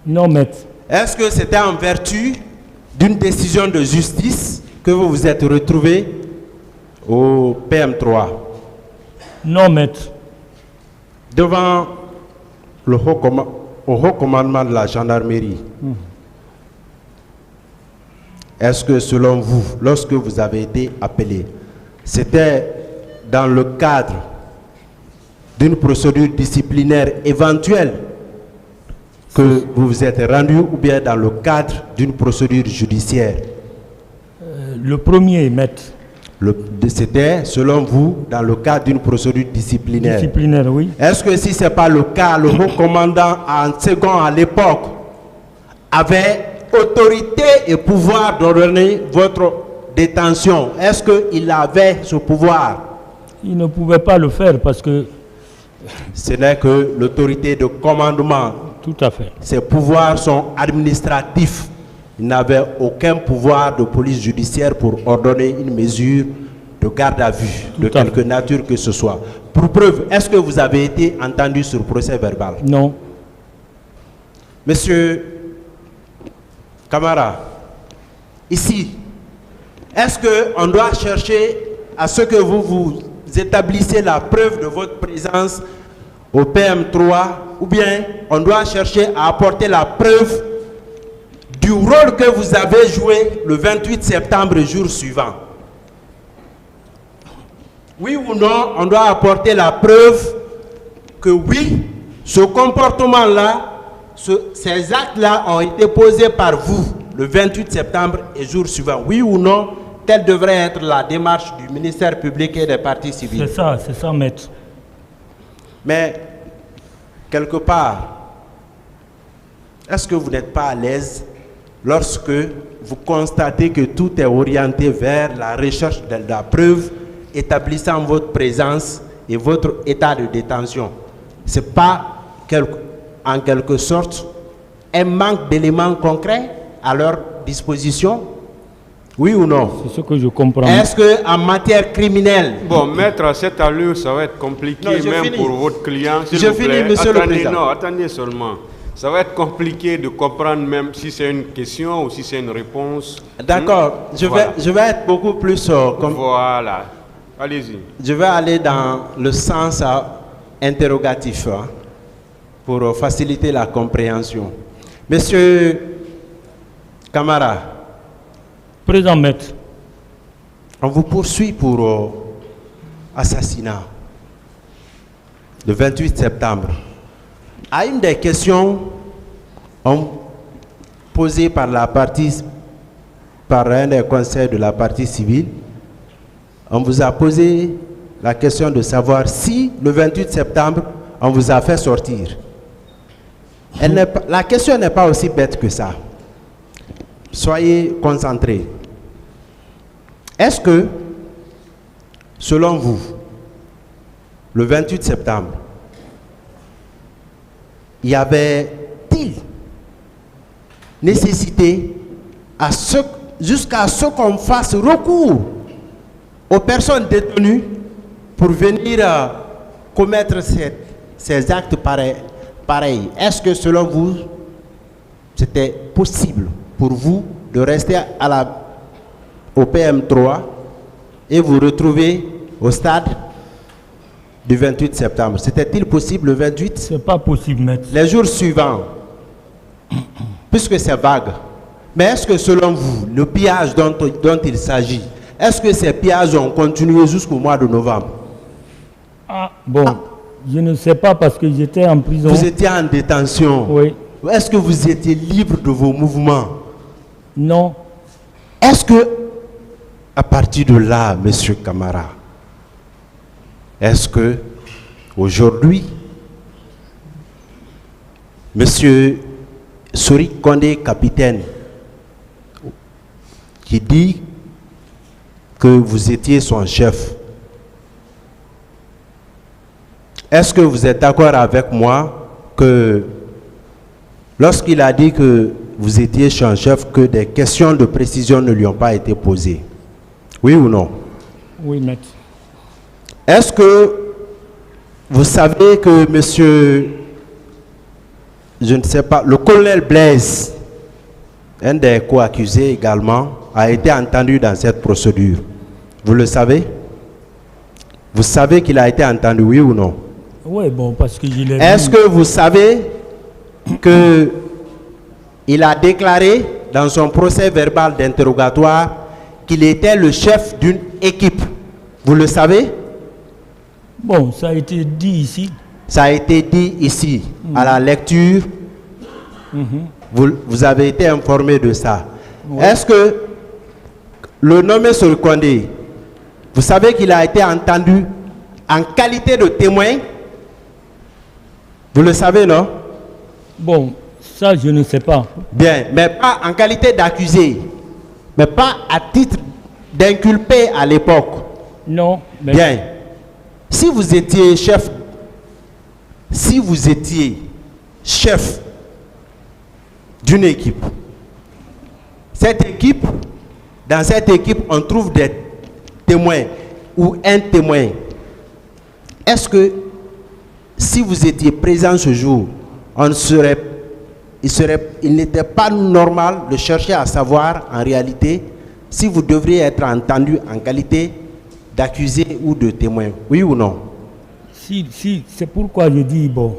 Non, maître. Est-ce que c'était en vertu d'une décision de justice que vous vous êtes retrouvé au PM3? Non, maître. Devant le haut commandement de la gendarmerie, est-ce que selon vous, lorsque vous avez été appelé, c'était dans le cadre d'une procédure disciplinaire éventuelle que vous vous êtes rendu ou bien dans le cadre d'une procédure judiciaire? Le premier, maître. C'était, selon vous, dans le cadre d'une procédure disciplinaire. Disciplinaire, oui. Est-ce que si ce n'est pas le cas, le haut commandant en second à l'époque avait autorité et pouvoir d'ordonner votre détention? Est-ce qu'il avait ce pouvoir? Il ne pouvait pas le faire parce que... Ce n'est que l'autorité de commandement. Tout à fait. Ses pouvoirs sont administratifs. Il n'avait aucun pouvoir de police judiciaire pour ordonner une mesure de garde à vue, de quelque nature que ce soit. Pour preuve, est-ce que vous avez été entendu sur procès verbal? Non. Monsieur Camara, ici, est-ce qu'on doit chercher à ce que vous établissez la preuve de votre présence au PM3 ou bien on doit chercher à apporter la preuve du rôle que vous avez joué le 28 septembre, jour suivant? Oui ou non, on doit apporter la preuve que oui, ce comportement-là, ces actes-là ont été posés par vous le 28 septembre et jour suivant. Oui ou non, telle devrait être la démarche du ministère public et des partis civils. C'est ça, maître. Mais, quelque part, est-ce que vous n'êtes pas à l'aise lorsque vous constatez que tout est orienté vers la recherche de la preuve établissant votre présence et votre état de détention? Ce n'est pas en quelque sorte un manque d'éléments concrets à leur disposition? Oui ou non? C'est ce que je comprends. Est-ce qu'en matière criminelle... Bon, maître, à cette allure, ça va être compliqué même pour votre client. Je finis, monsieur le président. Non, attendez seulement. Ça va être compliqué de comprendre même si c'est une question ou si c'est une réponse. D'accord. Je vais être beaucoup plus... Voilà. Allez-y. Je vais aller dans le sens interrogatif pour faciliter la compréhension. Monsieur Camara. Présent, maître. On vous poursuit pour assassinat. le 28 septembre. À une des questions posées par un des conseils de la partie civile, on vous a posé la question de savoir si le 28 septembre, on vous a fait sortir. La question n'est pas aussi bête que ça. Soyez concentrés. Est-ce que, selon vous, le 28 septembre, y avait-il nécessité jusqu'à ce qu'on fasse recours aux personnes détenues pour venir commettre ces actes pareils? Est-ce que selon vous, c'était possible pour vous de rester au PM3 et vous retrouver au stade du 28 septembre? C'était-il possible le 28? C'est pas possible, maître. Les jours suivants, puisque c'est vague, mais est-ce que selon vous, le pillage dont il s'agit, est-ce que ces pillages ont continué jusqu'au mois de novembre? Je ne sais pas parce que j'étais en prison. Vous étiez en détention. Oui. Est-ce que vous étiez libre de vos mouvements? Non. Est-ce que, à partir de là, Monsieur Camara, est-ce que, aujourd'hui, Monsieur Sorik Kondé, capitaine, qui dit que vous étiez son chef, est-ce que vous êtes d'accord avec moi que lorsqu'il a dit que vous étiez son chef, que des questions de précision ne lui ont pas été posées? Oui ou non? Oui, maître. Est-ce que vous savez que monsieur, je ne sais pas, le colonel Blaise, un des co-accusés également, a été entendu dans cette procédure? Vous le savez? Vous savez qu'il a été entendu, oui ou non? Oui, bon, parce que je l'ai vu. Est-ce que vous savez que il a déclaré dans son procès verbal d'interrogatoire qu'il était le chef d'une équipe? Vous le savez? Bon, ça a été dit ici. Ça a été dit ici, à la lecture. Vous avez été informé de ça. Ouais. Est-ce que le nommé Sorik Kondé, vous savez qu'il a été entendu en qualité de témoin? Vous le savez, non? Bon, ça je ne sais pas. Bien, mais pas en qualité d'accusé, mais pas à titre d'inculpé à l'époque. Non. Mais... Bien. Si vous étiez chef d'une équipe, dans cette équipe, on trouve des témoins ou un témoin. Est-ce que si vous étiez présent ce jour, il n'était pas normal de chercher à savoir en réalité si vous devriez être entendu en qualité d'accusé ou de témoin, oui ou non? Si, c'est pourquoi je dis, bon,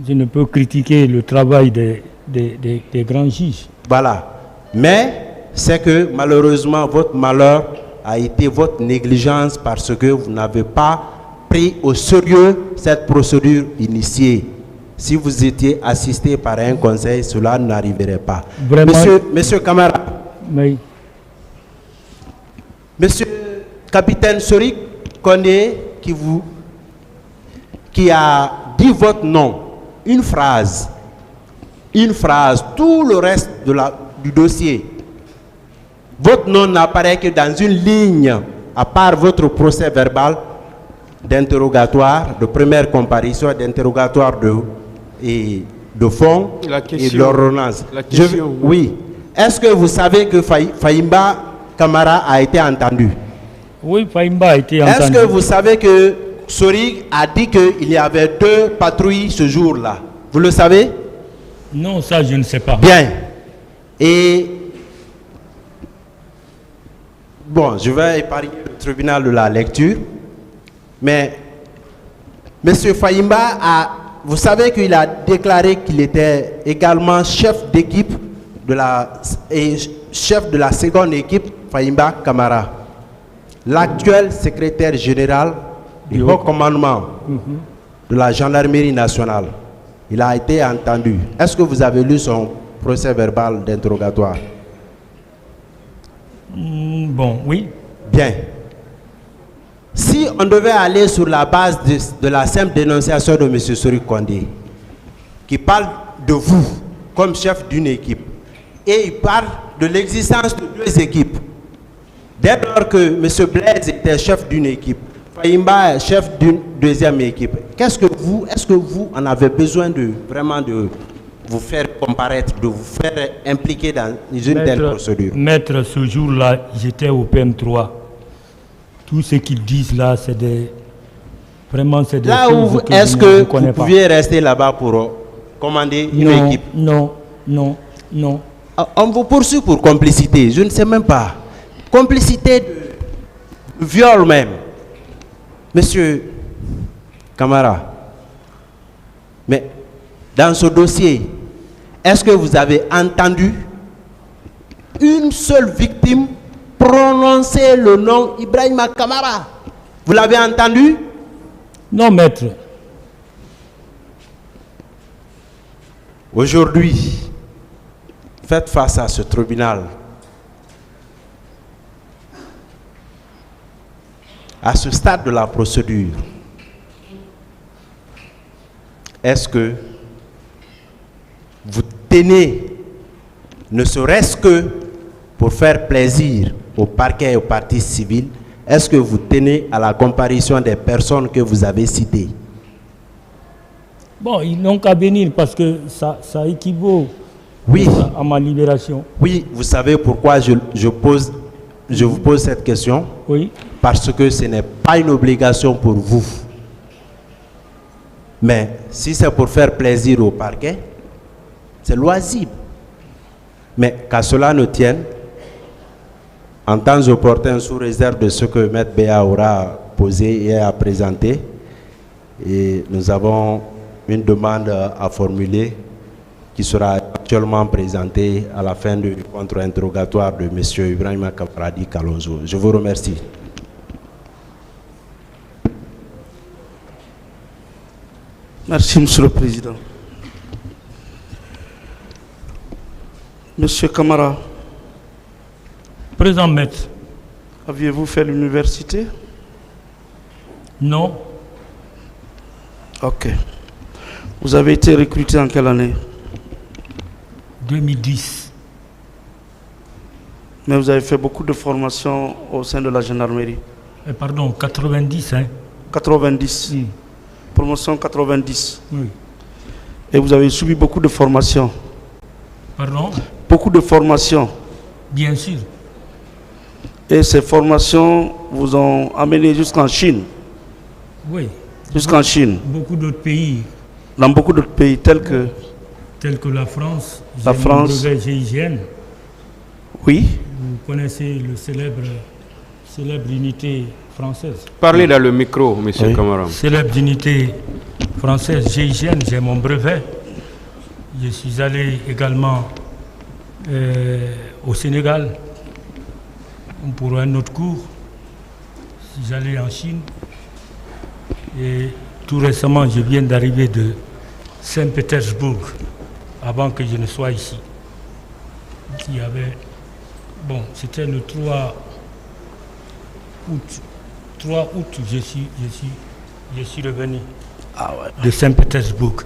je ne peux critiquer le travail des grands juges. Voilà. Mais c'est que malheureusement, votre malheur a été votre négligence parce que vous n'avez pas pris au sérieux cette procédure initiée. Si vous étiez assisté par un conseil, cela n'arriverait pas. Vraiment, Monsieur Camara, oui. Monsieur capitaine Sorik Kondé, qui a dit votre nom, une phrase, tout le reste du dossier, votre nom n'apparaît que dans une ligne, à part votre procès verbal d'interrogatoire, de première comparution, d'interrogatoire de fond et de l'ordonnance. Oui. Est-ce que vous savez que Fahimba Camara a été entendu? Oui, Fahimba a été entendu. Est-ce que vous savez que Sorik a dit qu'il y avait 2 patrouilles ce jour-là? Vous le savez? Non, ça je ne sais pas. Bien. Et bon, je vais épargner le tribunal de la lecture, mais M. Fahimba vous savez qu'il a déclaré qu'il était également chef d'équipe et chef de la seconde équipe, Fahimba Camara. L'actuel secrétaire général du haut commandement de la gendarmerie nationale. Il a été entendu. Est-ce que vous avez lu son procès verbal d'interrogatoire? Bon, oui. Bien. Si on devait aller sur la base de la simple dénonciation de M. Sori Kondé, qui parle de vous comme chef d'une équipe, et il parle de l'existence de deux équipes. Dès lors que M. Blaise était chef d'une équipe, Fahimba est chef d'une deuxième équipe, est-ce que vous en avez besoin de vraiment de vous faire comparaître, de vous faire impliquer dans une telle procédure? Maître, ce jour-là, j'étais au PM3. Tout ce qu'ils disent là, c'est des... Vraiment, c'est des là choses où que est-ce je que ne connais vous pas. pouviez rester là-bas pour commander une équipe? Non. On vous poursuit pour complicité, je ne sais même pas. Complicité de viol même. Monsieur Camara, mais dans ce dossier, est-ce que vous avez entendu une seule victime prononcer le nom Ibrahima Camara? Vous l'avez entendu? Non, maître. Aujourd'hui, faites face à ce tribunal. À ce stade de la procédure, est-ce que vous tenez, ne serait-ce que pour faire plaisir au parquet et aux parties civiles, est-ce que vous tenez à la comparution des personnes que vous avez citées? Bon, ils n'ont qu'à venir parce que ça équivaut à ma libération. Oui, vous savez pourquoi je vous pose cette question? Oui. Parce que ce n'est pas une obligation pour vous. Mais si c'est pour faire plaisir au parquet, c'est loisible. Mais qu'à cela ne tienne, en temps opportun, sous réserve de ce que M. Béa aura posé et a présenté, et nous avons une demande à formuler qui sera actuellement présentée à la fin du contre-interrogatoire de M. Ibrahima Kaparadi Kalonzo. Je vous remercie. Merci, Monsieur le Président. Monsieur Camara. Présent, maître. Aviez-vous fait l'université? Non. Ok. Vous avez été recruté en quelle année? 2010. Mais vous avez fait beaucoup de formations au sein de la gendarmerie. Pardon, 90, hein? 90. Oui. Promotion 90. Oui. Et vous avez subi beaucoup de formations. Pardon? Beaucoup de formations. Bien sûr. Et ces formations vous ont amené jusqu'en Chine. Oui. Jusqu'en Chine. Beaucoup d'autres pays. Dans beaucoup d'autres pays tels que... Tels que la France. La France. Mon brevet GIGN. Oui. Vous connaissez le célèbre unité française. Parlez dans le micro, monsieur Camara. Célèbre unité française GIGN, j'ai mon brevet. Je suis allé également au Sénégal pour un autre cours. J'allais en Chine. Et tout récemment, je viens d'arriver de Saint-Pétersbourg, avant que je ne sois ici. Il y avait... Bon, c'était le 3 août. 3 août, je suis revenu de Saint-Pétersbourg.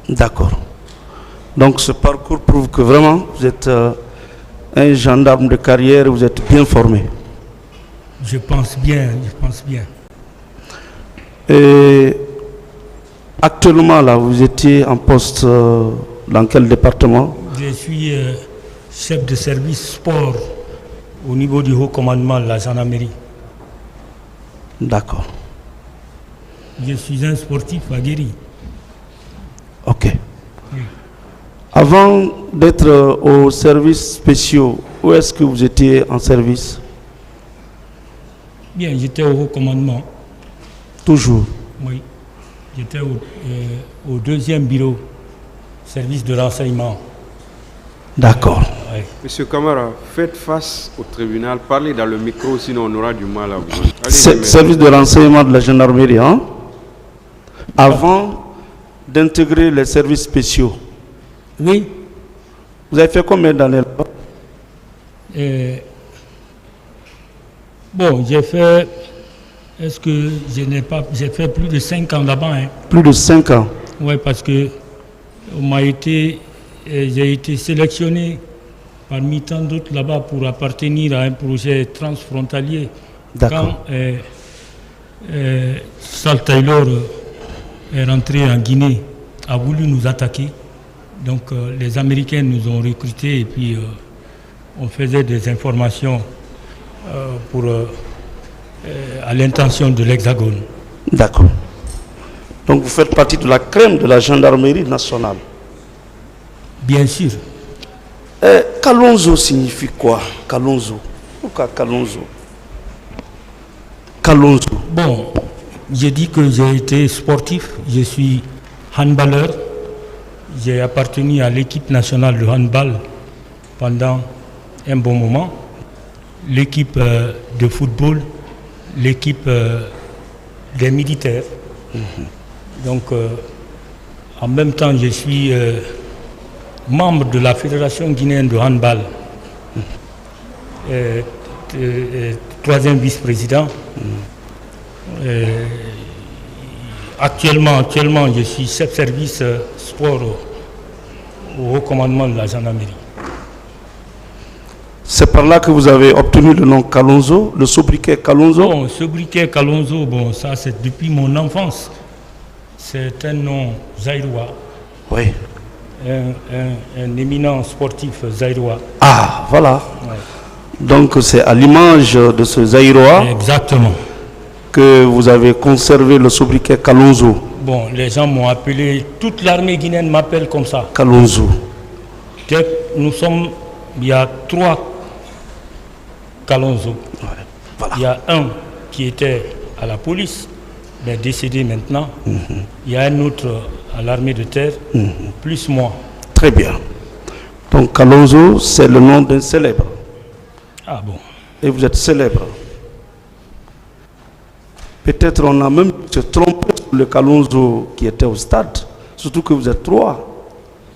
D'accord. Donc ce parcours prouve que vraiment, vous êtes un gendarme de carrière, vous êtes bien formé. Je pense bien, je pense bien. Et actuellement, là, vous étiez en poste dans quel département? Je suis chef de service sport au niveau du haut commandement de la gendarmerie. D'accord. Je suis un sportif aguerri. Ok. Oui. Avant d'être au service spéciaux, où est-ce que vous étiez en service? Bien, j'étais au haut commandement. Toujours? Oui. J'étais au deuxième bureau, service de renseignement. D'accord. À Monsieur Camara, faites face au tribunal, parlez dans le micro, sinon on aura du mal à vous. Allez, service de renseignement de la gendarmerie, hein? Avant d'intégrer les services spéciaux. Oui. Vous avez fait combien d'années là-bas? Bon, j'ai fait... Est-ce que j'ai fait plus de 5 ans là-bas, hein? Plus de 5 ans? Oui, parce que j'ai été sélectionné parmi tant d'autres là-bas pour appartenir à un projet transfrontalier. D'accord. Quand Sal Taylor est rentré en Guinée, a voulu nous attaquer. Donc les Américains nous ont recrutés et puis on faisait des informations à l'intention de l'Hexagone. D'accord. Donc vous faites partie de la crème de la gendarmerie nationale. Bien sûr. Kalonzo signifie quoi? Kalonzo. Pourquoi Kalonzo? Kalonzo. Bon, j'ai dit que j'ai été sportif, je suis handballeur. J'ai appartenu à l'équipe nationale de handball pendant un bon moment. L'équipe de football, l'équipe des militaires. Donc, en même temps, je suis membre de la Fédération guinéenne de handball, troisième vice-président. Actuellement, je suis chef service sport au haut commandement de la gendarmerie. C'est par là que vous avez obtenu le nom Kalonzo, le sobriquet Kalonzo? Bon, sobriquet Kalonzo, bon, ça c'est depuis mon enfance. C'est un nom zaïrois. Oui. Un éminent sportif zaïrois. Ah, voilà. Ouais. Donc c'est à l'image de ce zaïrois. Exactement. Que vous avez conservé le sobriquet Kalonzo. Bon, les gens m'ont appelé, toute l'armée guinéenne m'appelle comme ça. Kalonzo. Nous sommes, il y a 3 Kalonzo. Ouais, voilà. Il y a un qui était à la police, mais décédé maintenant. Il y a un autre à l'armée de terre, plus moi. Très bien. Donc Kalonzo, c'est le nom d'un célèbre. Ah bon. Et vous êtes célèbre. Peut-être on a même se trompé sur le Kalonzo qui était au stade, surtout que vous êtes 3.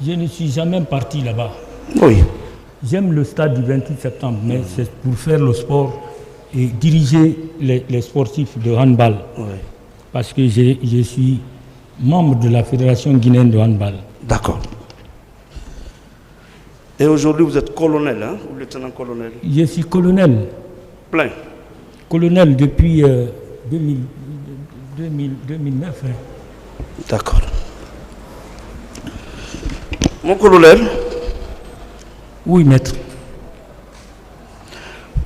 Je ne suis jamais parti là-bas. Oui. J'aime le stade du 28 septembre, mais c'est pour faire le sport et diriger les sportifs de handball. Oui. Parce que je suis membre de la Fédération guinéenne de handball. D'accord. Et aujourd'hui, vous êtes colonel, hein, ou lieutenant-colonel? Je suis colonel. Plein. Colonel depuis 2009. Hein. D'accord. Mon colonel. Oui, maître.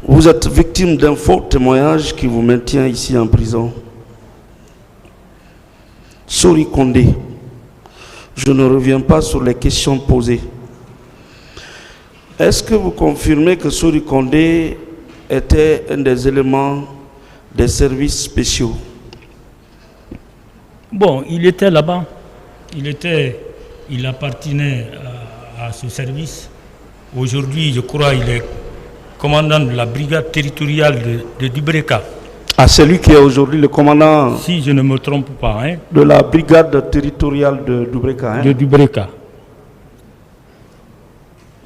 Vous êtes victime d'un faux témoignage qui vous maintient ici en prison. Sori Kondé, je ne reviens pas sur les questions posées. Est-ce que vous confirmez que Sori Kondé était un des éléments des services spéciaux? Bon, il était là-bas. Il appartenait à ce service. Aujourd'hui, je crois qu'il est commandant de la brigade territoriale de Dubreka. Ah, c'est lui qui est aujourd'hui le commandant. Si je ne me trompe pas. Hein, de la brigade territoriale de Dubreka. Hein? De Dubreka.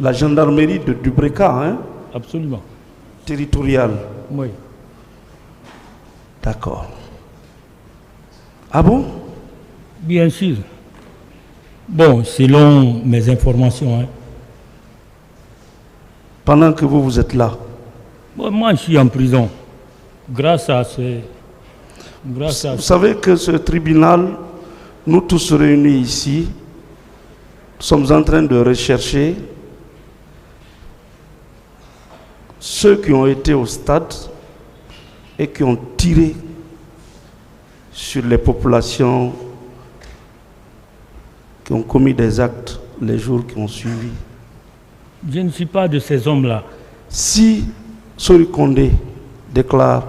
La gendarmerie de Dubreka. Hein? Absolument. Territoriale. Oui. D'accord. Ah bon? Bien sûr. Bon, selon mes informations. Hein. Pendant que vous êtes là? Bon, moi, je suis en prison. Grâce à ce... Vous savez que ce tribunal, nous tous réunis ici, sommes en train de rechercher ceux qui ont été au stade et qui ont tiré sur les populations qui ont commis des actes les jours qui ont suivi. Je ne suis pas de ces hommes-là. Si Sori Kondé déclare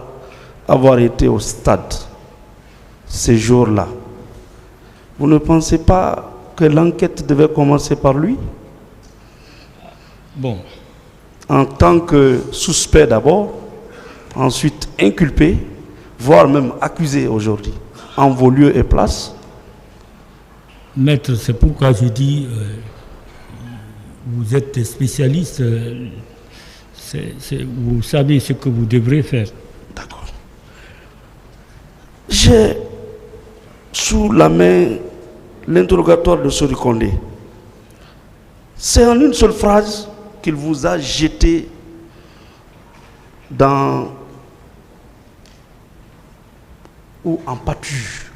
avoir été au stade ces jours-là, vous ne pensez pas que l'enquête devait commencer par lui? Bon, en tant que suspect d'abord, ensuite inculpé, voire même accusé aujourd'hui, en vos lieux et places. Maître, c'est pourquoi je dis, vous êtes spécialiste, vous savez ce que vous devrez faire. D'accord. J'ai sous la main l'interrogatoire de Sori Kondé. C'est en une seule phrase qu'il vous a jeté dans ou en pâture.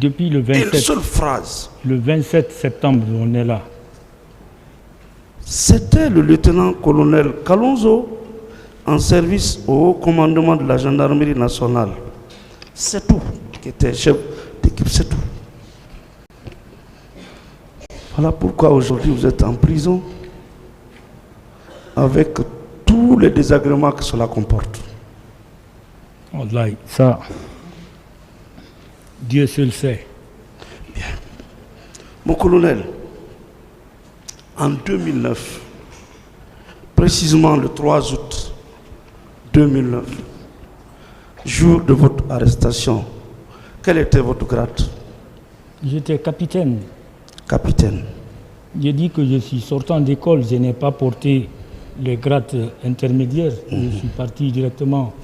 Depuis le 27, une seule phrase. Le 27 septembre, on est là. C'était le lieutenant-colonel Kalonzo en service au haut commandement de la gendarmerie nationale. C'est tout, qui était chef d'équipe, c'est tout. Voilà pourquoi aujourd'hui vous êtes en prison avec tous les désagréments que cela comporte. Wallahi, ça, Dieu seul sait. Bien. Mon colonel, en 2009, précisément le 3 août 2009, jour de votre arrestation, quel était votre grade? J'étais capitaine. Capitaine. J'ai dit que je suis sortant d'école, je n'ai pas porté les grades intermédiaires. Je suis parti directement.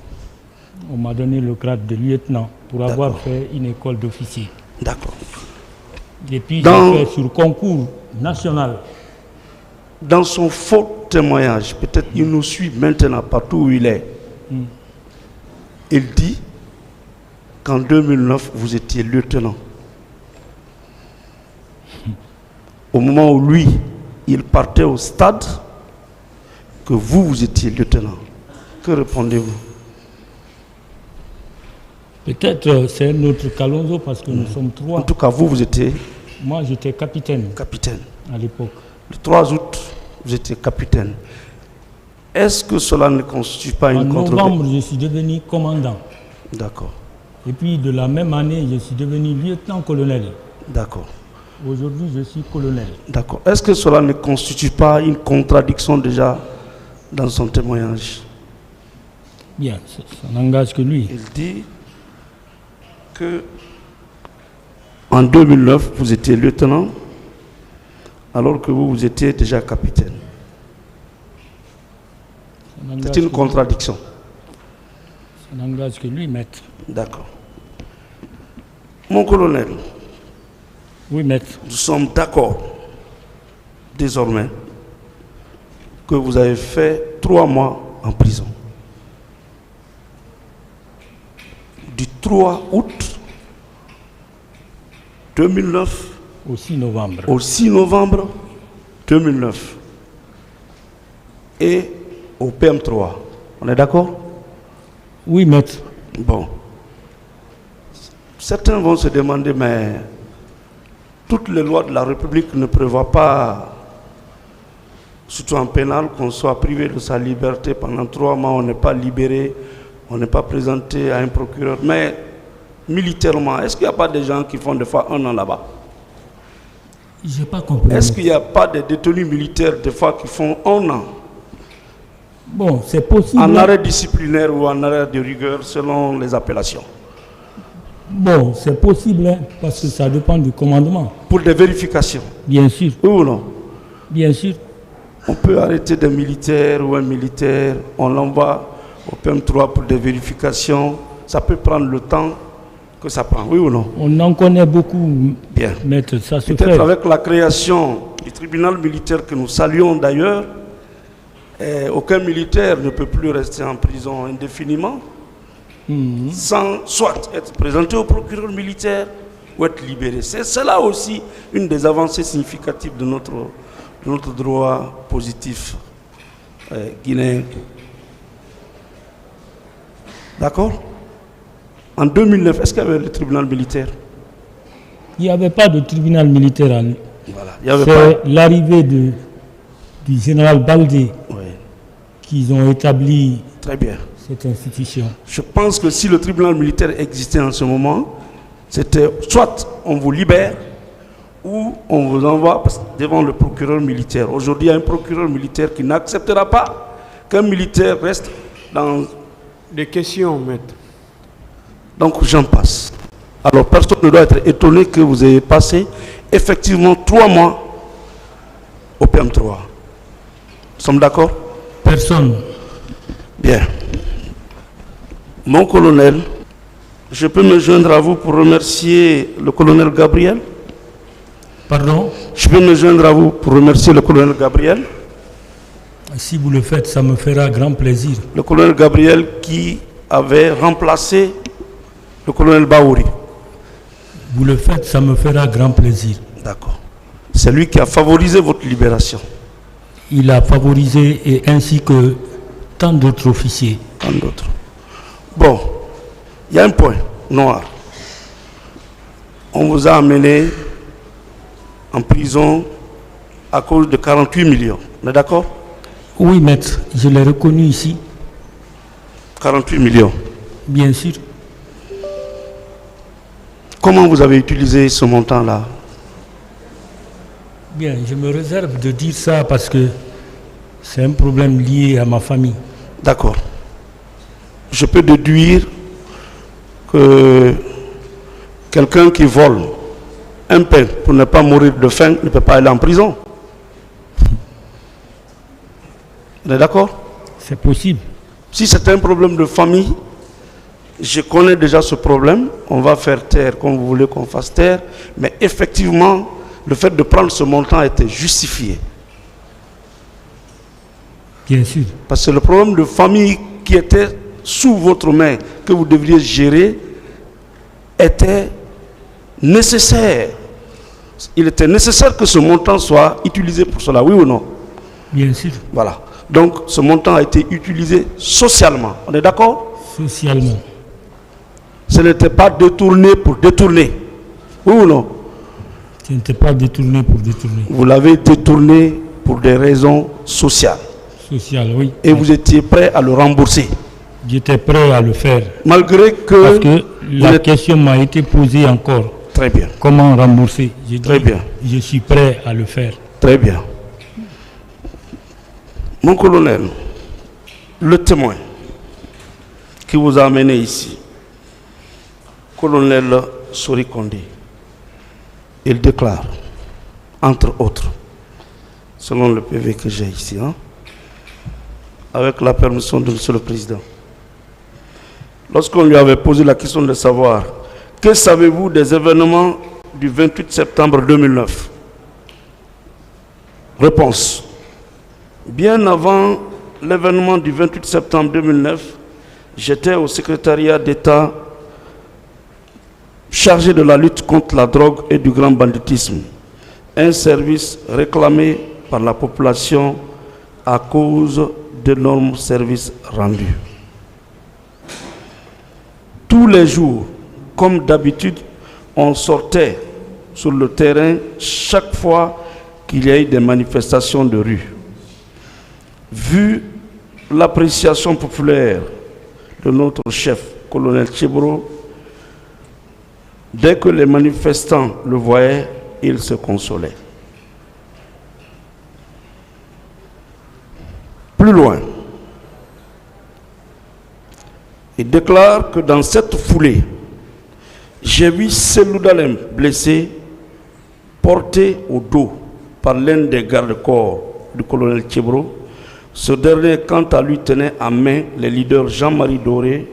On m'a donné le grade de lieutenant pour avoir fait une école d'officier. D'accord. Et puis j'ai fait sur concours national. Dans son faux témoignage, peut-être il nous suit maintenant partout où il est. Il dit qu'en 2009, vous étiez lieutenant. Au moment où lui, il partait au stade, que vous étiez lieutenant. Que répondez-vous? Peut-être c'est un autre Kalonzo parce que nous sommes trois. En tout cas, vous étiez? Moi, j'étais capitaine. Capitaine. À l'époque. Le 3 août, vous étiez capitaine. Est-ce que cela ne constitue pas une controverse? En novembre, je suis devenu commandant. D'accord. Et puis de la même année, je suis devenu lieutenant-colonel. D'accord. Aujourd'hui, je suis colonel. D'accord. Est-ce que cela ne constitue pas une contradiction déjà dans son témoignage? Bien, ça n'engage que lui. Il dit que en 2009, vous étiez lieutenant, alors que vous étiez déjà capitaine. C'est une contradiction. Ça n'engage que lui, maître. D'accord. Mon colonel. Oui, maître. Nous sommes d'accord, désormais, que vous avez fait 3 mois en prison. Du 3 août 2009 au 6 novembre. Au 6 novembre 2009. Et au PM3. On est d'accord? Oui, maître. Bon. Certains vont se demander, mais toutes les lois de la République ne prévoient pas, surtout en pénal, qu'on soit privé de sa liberté pendant 3 mois, on n'est pas libéré, on n'est pas présenté à un procureur. Mais militairement, est-ce qu'il n'y a pas des gens qui font des fois 1 an là-bas? Je n'ai pas compris. Est-ce qu'il n'y a pas des détenus militaires des fois qui font 1 an? Bon, c'est possible. En arrêt disciplinaire ou en arrêt de rigueur, selon les appellations. Bon, c'est possible, hein, parce que ça dépend du commandement. Pour des vérifications? Bien sûr. Oui ou non? Bien sûr. On peut arrêter des militaires ou un militaire, on l'envoie au PM3 pour des vérifications. Ça peut prendre le temps que ça prend, oui ou non? On en connaît beaucoup. Bien. Maître, ça se fait. Peut-être avec la création du tribunal militaire que nous saluons d'ailleurs, aucun militaire ne peut plus rester en prison indéfiniment sans soit être présenté au procureur militaire ou être libéré. C'est cela aussi une des avancées significatives de notre droit positif guinéen. D'accord? En 2009, est-ce qu'il y avait le tribunal militaire? Il n'y avait pas de tribunal militaire à nous. Voilà. C'est l'arrivée du général Baldé qu'ils ont établi. Très bien. Cette institution. Je pense que si le tribunal militaire existait en ce moment, c'était soit on vous libère, ou on vous envoie devant le procureur militaire. Aujourd'hui, il y a un procureur militaire qui n'acceptera pas qu'un militaire reste dans... Des questions, maître. Donc j'en passe. Alors personne ne doit être étonné que vous ayez passé effectivement 3 mois au PM3. Nous sommes d'accord? Personne. Bien. Mon colonel, je peux me joindre à vous pour remercier le colonel Gabriel? Pardon? Je peux me joindre à vous pour remercier le colonel Gabriel? Si vous le faites, ça me fera grand plaisir. Le colonel Gabriel qui avait remplacé le colonel Baouri. Vous le faites, ça me fera grand plaisir. D'accord. C'est lui qui a favorisé votre libération. Il a favorisé, et ainsi que tant d'autres officiers. Tant d'autres. Bon, il y a un point noir. On vous a amené en prison à cause de 48 millions. On est d'accord? Oui, maître, je l'ai reconnu ici. 48 millions. Bien sûr. Comment vous avez utilisé ce montant-là? Bien, je me réserve de dire ça parce que c'est un problème lié à ma famille. D'accord. Je peux déduire que quelqu'un qui vole un pain pour ne pas mourir de faim ne peut pas aller en prison. On est d'accord? C'est possible. Si c'est un problème de famille, je connais déjà ce problème. On va faire taire comme vous voulez qu'on fasse taire. Mais effectivement, le fait de prendre ce montant était justifié. Bien sûr. Parce que le problème de famille qui était sous votre main, que vous devriez gérer, était nécessaire. Il était nécessaire que ce montant soit utilisé pour cela, oui ou non? Bien sûr. Voilà. Donc, ce montant a été utilisé socialement. On est d'accord? Socialement. Ce n'était pas détourné pour détourner. Oui ou non? Ce n'était pas détourné pour détourner. Vous l'avez détourné pour des raisons sociales. Sociales, oui. Et vous étiez prêt à le rembourser. J'étais prêt à le faire. Malgré que... Parce que la question m'a été posée encore. Très bien. Comment rembourser? J'ai dit, très bien. Je suis prêt à le faire. Très bien. Mon colonel, le témoin qui vous a amené ici, colonel Sori Kondé, il déclare, entre autres, selon le PV que j'ai ici, avec la permission de M. le Président, lorsqu'on lui avait posé la question de savoir que savez-vous des événements du 28 septembre 2009? Réponse. Bien avant l'événement du 28 septembre 2009, j'étais au secrétariat d'État chargé de la lutte contre la drogue et du grand banditisme, un service réclamé par la population à cause d'énormes services rendus. Tous les jours, comme d'habitude, on sortait sur le terrain chaque fois qu'il y a eu des manifestations de rue. Vu l'appréciation populaire de notre chef, colonel Tchibro, dès que les manifestants le voyaient, il se consolait. Plus loin, il déclare que dans cette foulée, j'ai vu Selou Dalem blessé, porté au dos par l'un des gardes-corps du colonel Tchibro. Ce dernier, quant à lui, tenait en main les leaders Jean-Marie Doré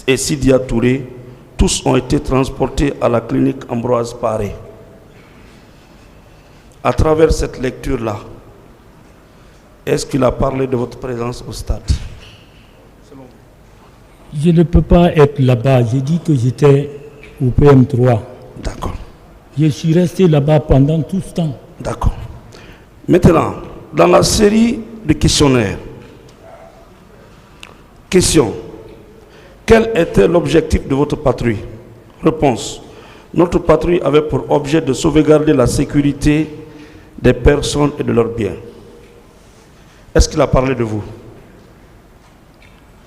et Sidia Touré. Tous ont été transportés à la clinique Ambroise Paré. À travers cette lecture-là, est-ce qu'il a parlé de votre présence au stade? Je ne peux pas être là-bas. J'ai dit que j'étais au PM3. D'accord. Je suis resté là-bas pendant tout ce temps. D'accord. Maintenant, dans la série de questionnaires, question. Quel était l'objectif de votre patrouille? Réponse. Notre patrouille avait pour objet de sauvegarder la sécurité des personnes et de leurs biens. Est-ce qu'il a parlé de vous?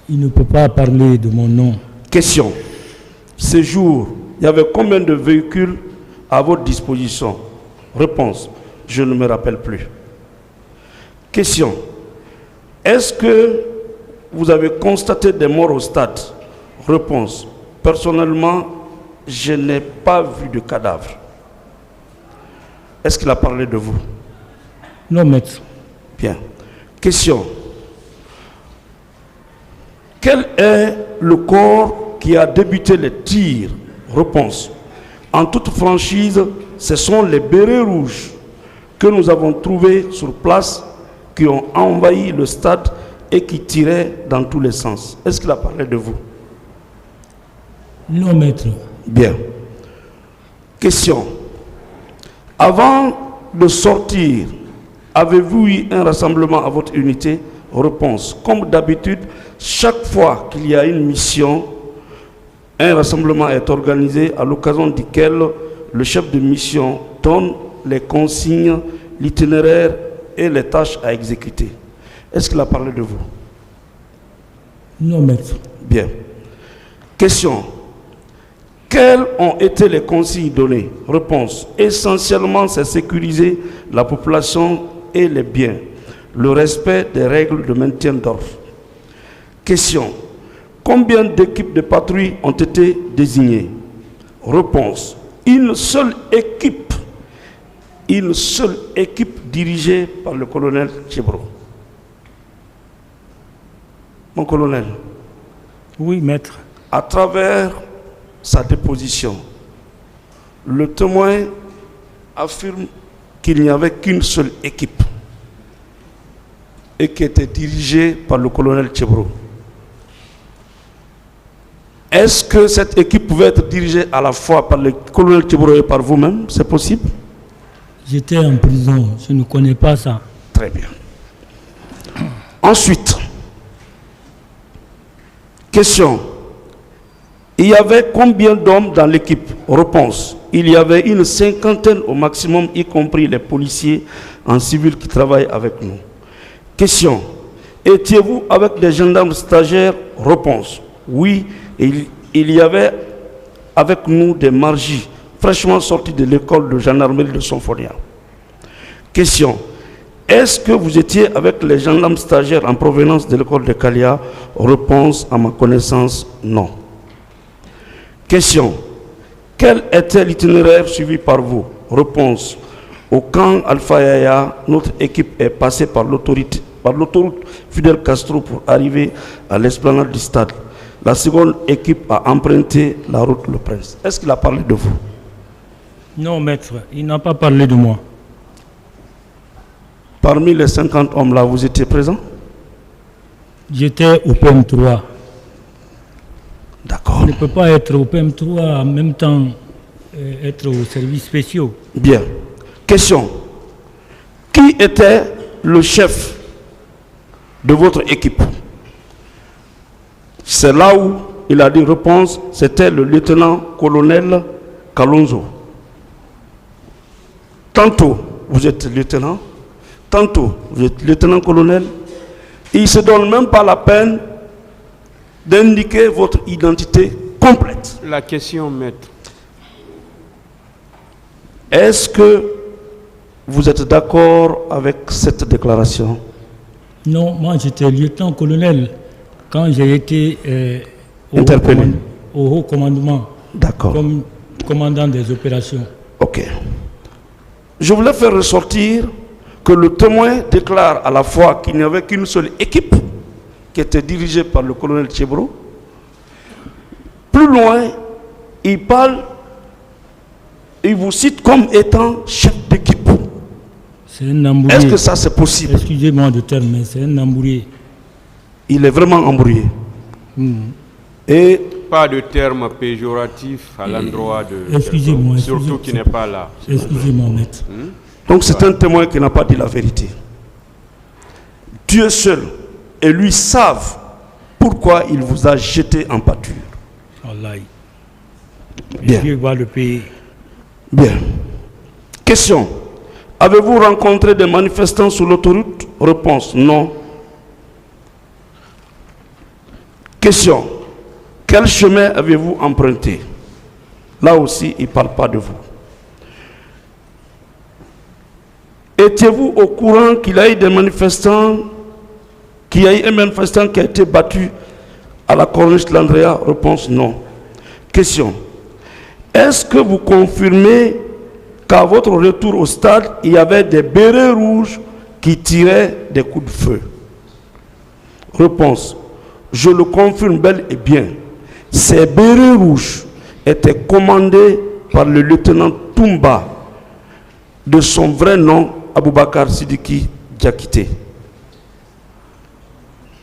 Il ne peut pas parler de mon nom. Question. Ce jour, il y avait combien de véhicules à votre disposition? Réponse: je ne me rappelle plus. Question: est-ce que vous avez constaté des morts au stade? Réponse: personnellement, je n'ai pas vu de cadavre. Est-ce qu'il a parlé de vous? Non, maître. Bien. Question: quel est le corps qui a débuté les tirs? Réponse: en toute franchise, ce sont les bérets rouges que nous avons trouvés sur place qui ont envahi le stade et qui tiraient dans tous les sens. Est-ce qu'il a parlé de vous? Non, maître. Bien. Question: avant de sortir, avez-vous eu un rassemblement à votre unité? Réponse: comme d'habitude, chaque fois qu'il y a une mission, un rassemblement est organisé à l'occasion duquel le chef de mission donne les consignes, l'itinéraire et les tâches à exécuter. Est-ce qu'il a parlé de vous? Non, maître. Bien. Question: quelles ont été les consignes données? Réponse: essentiellement, c'est sécuriser la population et les biens, le respect des règles de maintien d'ordre. Question: combien d'équipes de patrouille ont été désignées? Réponse: une seule équipe dirigée par le colonel Tchebro. Mon colonel. Oui, maître. À travers sa déposition, le témoin affirme qu'il n'y avait qu'une seule équipe et qui était dirigée par le colonel Tchebro. Est-ce que cette équipe pouvait être dirigée à la fois par le colonel Tchebro et par vous-même? C'est possible? J'étais en prison, je ne connais pas ça. Très bien. Ensuite, question: il y avait combien d'hommes dans l'équipe? Réponse: il y avait une cinquantaine au maximum, y compris les policiers en civil qui travaillent avec nous. Question: étiez-vous avec des gendarmes stagiaires? Réponse: oui, il y avait avec nous des margis fraîchement sortis de l'école de gendarmerie de Sonfonia. Question: est-ce que vous étiez avec les gendarmes stagiaires en provenance de l'école de Kalia? Réponse: à ma connaissance, non. Question: quel était l'itinéraire suivi par vous? Réponse: au camp Alpha Yaya, notre équipe est passée par l'autoroute Fidel Castro pour arriver à l'esplanade du stade. La seconde équipe a emprunté la route Le Prince. Est-ce qu'il a parlé de vous? Non, maître, il n'a pas parlé de moi. Parmi les 50 hommes là, vous étiez présent? J'étais au PM3. D'accord. On ne peut pas être au PM3 en même temps être aux services spéciaux. Bien. Question: qui était le chef de votre équipe? C'est là où il a dit réponse: c'était le lieutenant-colonel Kalonzo. Tantôt vous êtes lieutenant, tantôt vous êtes lieutenant-colonel. Il ne se donne même pas la peine d'indiquer votre identité complète. La question, maître. Est-ce que vous êtes d'accord avec cette déclaration? Non, moi j'étais lieutenant-colonel quand j'ai été interpellé au haut commandement. D'accord. Comme commandant des opérations. Ok. Je voulais faire ressortir que le témoin déclare à la fois qu'il n'y avait qu'une seule équipe qui était dirigée par le colonel Tchebro. Plus loin, il parle, il vous cite comme étant chef d'équipe. C'est un embrouillé. Est-ce que ça c'est possible? Excusez-moi de terme, mais c'est un embrouillé. Il est vraiment embrouillé. Et pas de terme péjoratif à l'endroit de... Excusez-moi. Surtout qui n'est pas là. Excusez-moi, maître. Donc c'est un témoin qui n'a pas dit la vérité. Dieu seul et lui savent pourquoi il vous a jeté en pâture. Wallahi. Bien. Dieu va le payer. Bien. Question. Avez-vous rencontré des manifestants sur l'autoroute? Réponse: non. Question. Quel chemin avez-vous emprunté? Là aussi, il ne parle pas de vous. Étiez-vous au courant qu'il y a eu des manifestants, qu'il y a eu un manifestant qui a été battu à la corniche de l'Andrea? Réponse non. Question. Est-ce que vous confirmez qu'à votre retour au stade, il y avait des bérets rouges qui tiraient des coups de feu? Réponse. Je le confirme bel et bien. Ces bérets rouges étaient commandés par le lieutenant Toumba, de son vrai nom, Aboubakar Sidiki Diakité.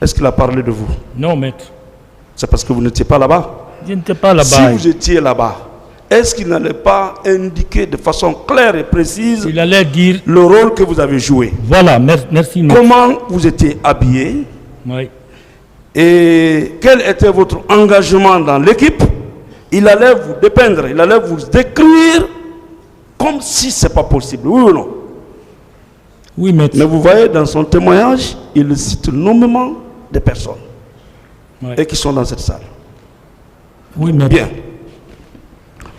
Est-ce qu'il a parlé de vous? Non, maître. C'est parce que vous n'étiez pas là-bas? Je n'étais pas là-bas. Si vous étiez là-bas, est-ce qu'il n'allait pas indiquer de façon claire et précise il allait dire le rôle que vous avez joué? Voilà, merci. Maître. Comment vous étiez habillé? Oui. Et quel était votre engagement dans l'équipe? Il allait vous dépeindre, il allait vous décrire comme si ce n'est pas possible, oui ou non? Oui, maître. Mais vous voyez, dans son témoignage, il cite nommément des personnes et qui sont dans cette salle. Oui, maître. Bien.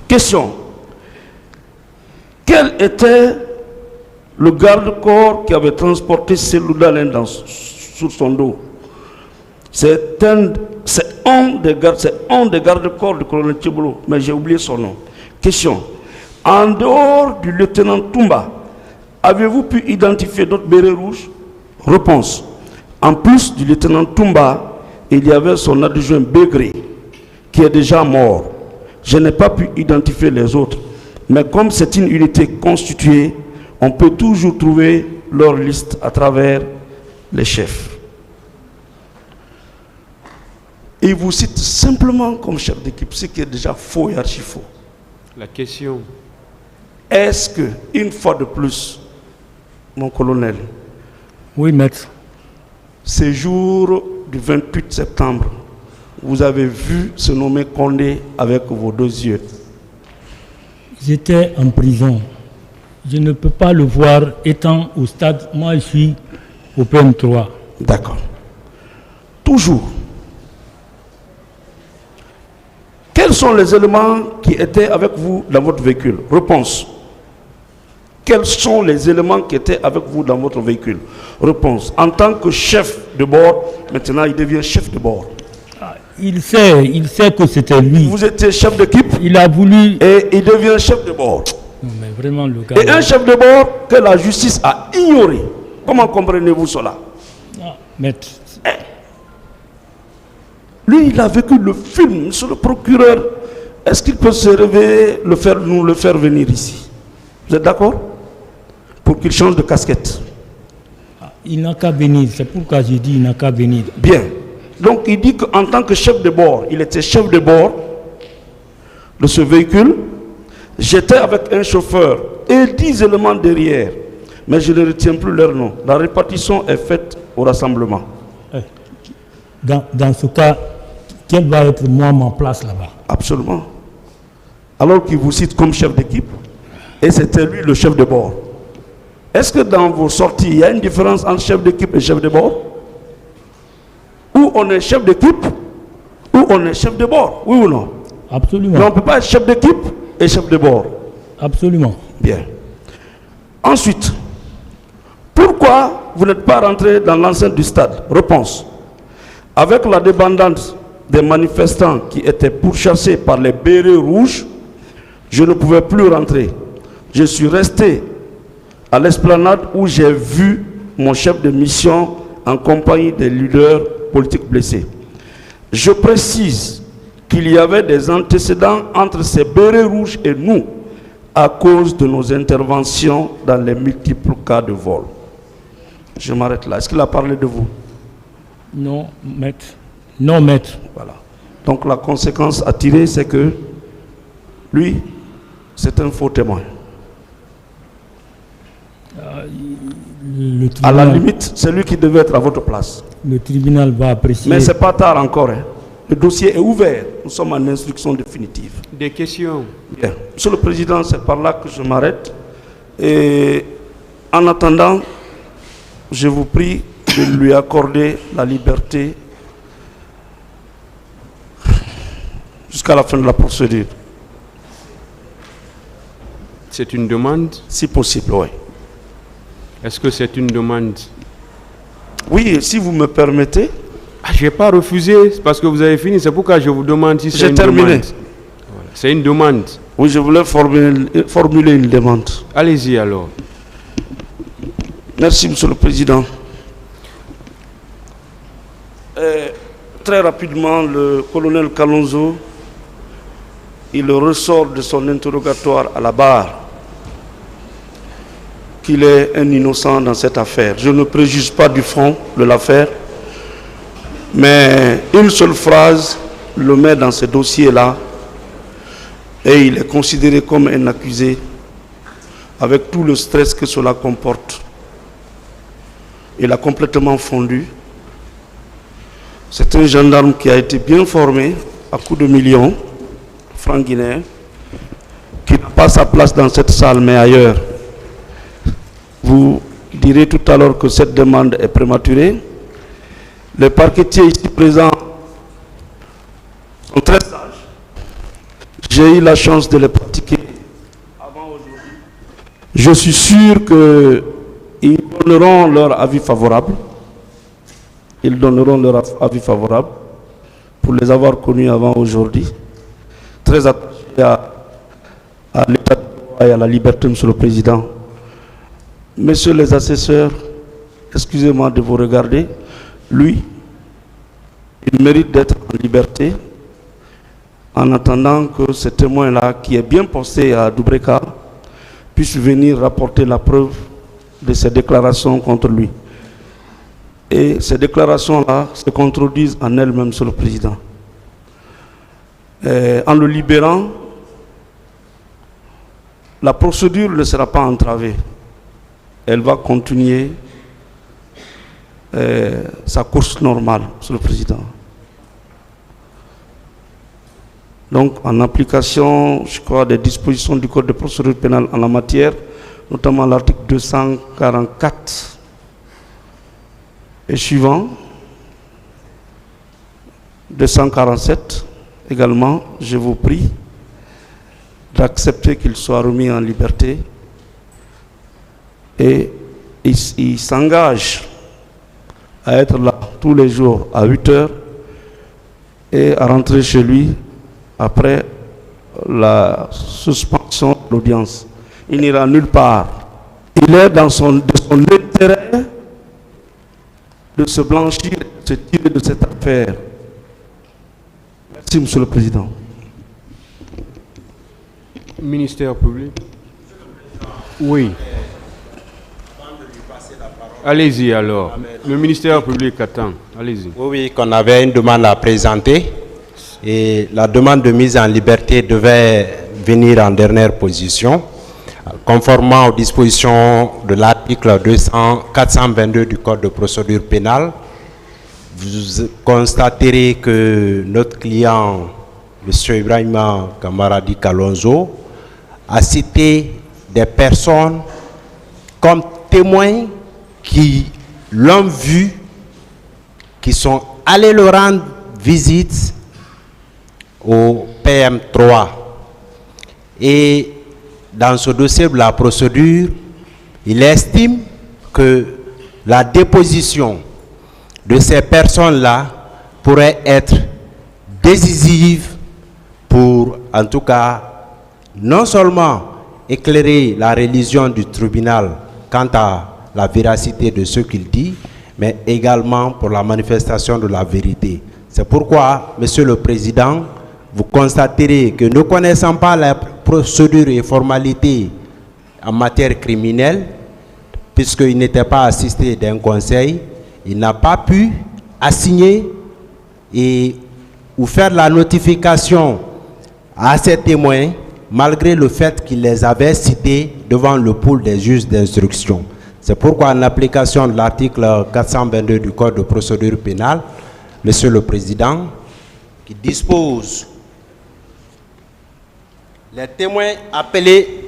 Question. Quel était le garde-corps qui avait transporté Selouda Lenda sur son dos? C'est un des garde-corps du colonel Tchibolo, mais j'ai oublié son nom. Question. En dehors du lieutenant Toumba, avez-vous pu identifier d'autres bérets rouges? Réponse. En plus du lieutenant Toumba, il y avait son adjoint Bégré, qui est déjà mort. Je n'ai pas pu identifier les autres. Mais comme c'est une unité constituée, on peut toujours trouver leur liste à travers les chefs. Il vous cite simplement comme chef d'équipe, ce qui est déjà faux et archi faux. La question. Est-ce que, une fois de plus, mon colonel, oui, maître, ces jours du 28 septembre, vous avez vu se nommer Condé avec vos deux yeux? J'étais en prison. Je ne peux pas le voir étant au stade. Moi, je suis au PM3. D'accord. Toujours. Quels sont les éléments qui étaient avec vous dans votre véhicule? Réponse. Quels sont les éléments qui étaient avec vous dans votre véhicule? Réponse. En tant que chef de bord, maintenant il devient chef de bord. Il sait que c'était lui. Vous étiez chef d'équipe. Il a voulu. Et il devient chef de bord. Non, mais vraiment, le gars. Et un chef de bord que la justice a ignoré. Comment comprenez-vous cela? Non, maître. Lui, il a vécu le film, monsieur le procureur. Est-ce qu'il peut se réveiller, nous le faire venir ici? Vous êtes d'accord? Pour qu'il change de casquette. Il n'a qu'à venir. C'est pourquoi j'ai dit il n'a qu'à venir. Bien. Donc il dit qu'en tant que chef de bord, il était chef de bord de ce véhicule. J'étais avec un chauffeur et 10 éléments derrière. Mais je ne retiens plus leur nom. La répartition est faite au rassemblement. Dans ce cas, quelle va être ma place là-bas? Absolument. Alors qu'il vous cite comme chef d'équipe, et c'était lui le chef de bord. Est-ce que dans vos sorties, il y a une différence entre chef d'équipe et chef de bord? Ou on est chef d'équipe, ou on est chef de bord, oui ou non? Absolument. Mais on ne peut pas être chef d'équipe et chef de bord. Absolument. Bien. Ensuite, pourquoi vous n'êtes pas rentré dans l'enceinte du stade? Réponse. Avec la débandade des manifestants qui étaient pourchassés par les bérets rouges, je ne pouvais plus rentrer. Je suis resté à l'esplanade où j'ai vu mon chef de mission en compagnie des leaders politiques blessés. Je précise qu'il y avait des antécédents entre ces bérets rouges et nous à cause de nos interventions dans les multiples cas de vol. Je m'arrête là. Est-ce qu'il a parlé de vous? Non, maître. Non, maître. Voilà. Donc la conséquence à tirer, c'est que lui, c'est un faux témoin. À la limite, c'est lui qui devait être à votre place. Le tribunal va apprécier. Mais ce n'est pas tard encore. Hein. Le dossier est ouvert. Nous sommes en instruction définitive. Des questions? Bien. Monsieur le Président, c'est par là que je m'arrête. Et en attendant, je vous prie de lui accorder la liberté jusqu'à la fin de la procédure. C'est une demande? Si possible, oui. Est-ce que c'est une demande? Oui, si vous me permettez. Je n'ai pas refusé parce que vous avez fini. C'est pourquoi je vous demande si c'est une demande. J'ai terminé. Voilà. C'est une demande. Oui, je voulais formuler une demande. Allez-y alors. Merci, Monsieur le Président. Très rapidement, le colonel Kalonzo, il ressort de son interrogatoire à la barre qu'il est un innocent dans cette affaire. Je ne préjuge pas du fond de l'affaire, mais une seule phrase le met dans ce dossier-là et il est considéré comme un accusé avec tout le stress que cela comporte. Il a complètement fondu. C'est un gendarme qui a été bien formé à coups de millions, francs guinéens, qui n'a pas sa place dans cette salle mais ailleurs. Vous direz tout à l'heure que cette demande est prématurée. Les parquetiers ici présents sont très sages. J'ai eu la chance de les pratiquer avant aujourd'hui. Je suis sûr qu'ils donneront leur avis favorable. Ils donneront leur avis favorable pour les avoir connus avant aujourd'hui. Très attachés à l'état de droit et à la liberté, Monsieur le Président. Messieurs les assesseurs, excusez-moi de vous regarder. Lui, il mérite d'être en liberté en attendant que ce témoin-là, qui est bien posté à Doubreka, puisse venir rapporter la preuve de ses déclarations contre lui. Et ces déclarations-là se contredisent en elles-mêmes, Monsieur le Président. En le libérant, la procédure ne sera pas entravée. Elle va continuer sa course normale, Monsieur le Président. Donc, en application, je crois, des dispositions du Code de procédure pénale en la matière, notamment l'article 244 et suivant, 247 également, je vous prie d'accepter qu'il soit remis en liberté et il s'engage à être là tous les jours à 8 heures et à rentrer chez lui après la suspension de l'audience. Il n'ira nulle part. Il est de son intérêt de se blanchir, de se tirer de cette affaire. Merci, Monsieur le Président. Ministère public. Oui. Allez-y alors. Le ministère public attend. Allez-y. Oui, qu'on avait une demande à présenter. Et la demande de mise en liberté devait venir en dernière position. Conformément aux dispositions de l'article 422 du Code de procédure pénale, vous constaterez que notre client, M. Ibrahima Kamaradi Kalonzo, a cité des personnes comme témoins qui l'ont vu, qui sont allés le rendre visite au PM3. Et dans ce dossier de la procédure, il estime que la déposition de ces personnes-là pourrait être décisive pour, en tout cas, non seulement éclairer la religion du tribunal quant à la véracité de ce qu'il dit, mais également pour la manifestation de la vérité. C'est pourquoi, Monsieur le Président, vous constaterez que ne connaissant pas la procédure et formalité en matière criminelle, puisqu'il n'était pas assisté d'un conseil, il n'a pas pu assigner ou faire la notification à ces témoins, malgré le fait qu'il les avait cités devant le pool des juges d'instruction. C'est pourquoi, en application de l'article 422 du Code de procédure pénale, Monsieur le Président, qui dispose les témoins appelés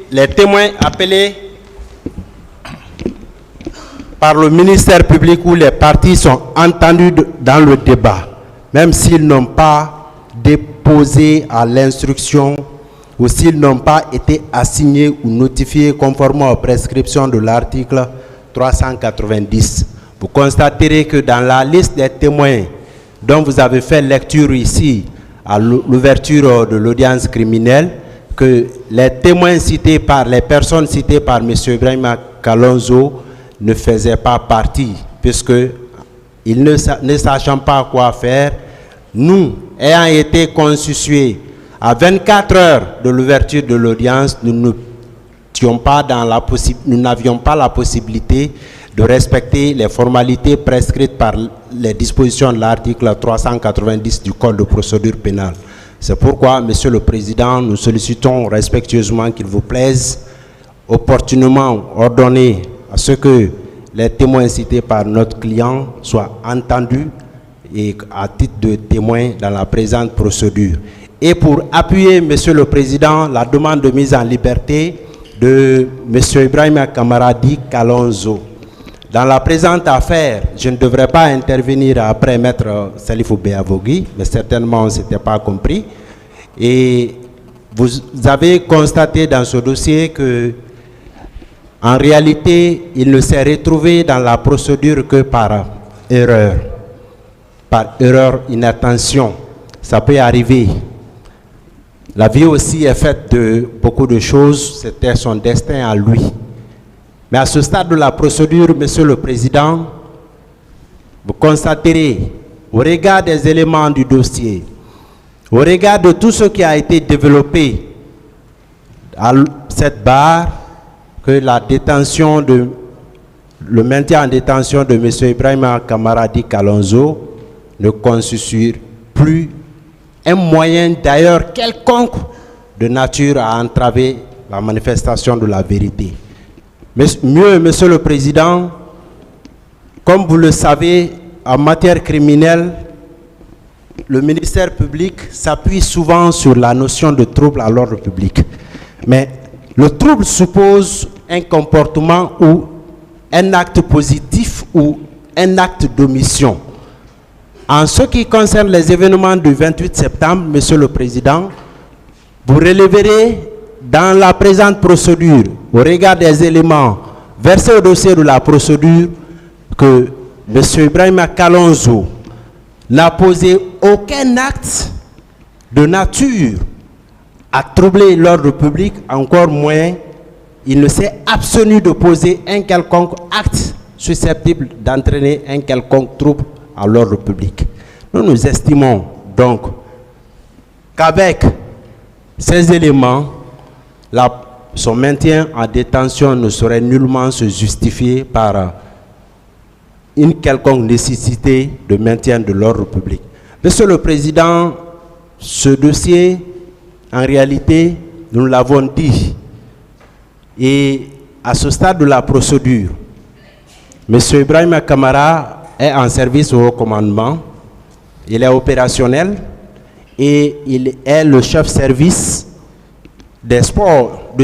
par le ministère public ou les parties sont entendus dans le débat, même s'ils n'ont pas déposé à l'instruction ou s'ils n'ont pas été assignés ou notifiés conformément aux prescriptions de l'article 390. Vous constaterez que dans la liste des témoins dont vous avez fait lecture ici, à l'ouverture de l'audience criminelle, que les témoins cités par les personnes citées par M. Ibrahima Kalonzo ne faisaient pas partie, puisque ils ne sachant pas quoi faire, nous, ayant été constitués à 24 heures de l'ouverture de l'audience, nous n'avions pas la possibilité de respecter les formalités prescrites par les dispositions de l'article 390 du Code de procédure pénale. C'est pourquoi, Monsieur le Président, nous sollicitons respectueusement qu'il vous plaise opportunément ordonner à ce que les témoins cités par notre client soient entendus et à titre de témoins dans la présente procédure. Et pour appuyer, Monsieur le Président, la demande de mise en liberté de M. Ibrahima Kamaradi Kalonzo. Dans la présente affaire, je ne devrais pas intervenir après Maître Salifou Béavogui, mais certainement on ne s'était pas compris. Et vous avez constaté dans ce dossier que, en réalité, il ne s'est retrouvé dans la procédure que par erreur, inattention. Ça peut arriver. La vie aussi est faite de beaucoup de choses, c'était son destin à lui. Mais à ce stade de la procédure, Monsieur le Président, vous constaterez, au regard des éléments du dossier, au regard de tout ce qui a été développé à cette barre, que le maintien en détention de M. Ibrahima Kamaradi Kalonzo ne constitue plus un moyen d'ailleurs quelconque de nature à entraver la manifestation de la vérité. Mais mieux, Monsieur le Président, comme vous le savez, en matière criminelle, le ministère public s'appuie souvent sur la notion de trouble à l'ordre public. Mais le trouble suppose un comportement ou un acte positif ou un acte d'omission. En ce qui concerne les événements du 28 septembre, Monsieur le Président, vous relèverez dans la présente procédure, au regard des éléments versés au dossier de la procédure, que M. Ibrahima Kalonzo n'a posé aucun acte de nature à troubler l'ordre public, encore moins, il ne s'est abstenu de poser un quelconque acte susceptible d'entraîner un quelconque trouble à l'ordre public. Nous estimons donc qu'avec ces éléments, son maintien en détention ne saurait nullement se justifier par une quelconque nécessité de maintien de l'ordre public. Monsieur le Président, ce dossier, en réalité, nous l'avons dit, et à ce stade de la procédure, M. Ibrahima Kamara est en service au haut commandement, il est opérationnel et il est le chef service des sports,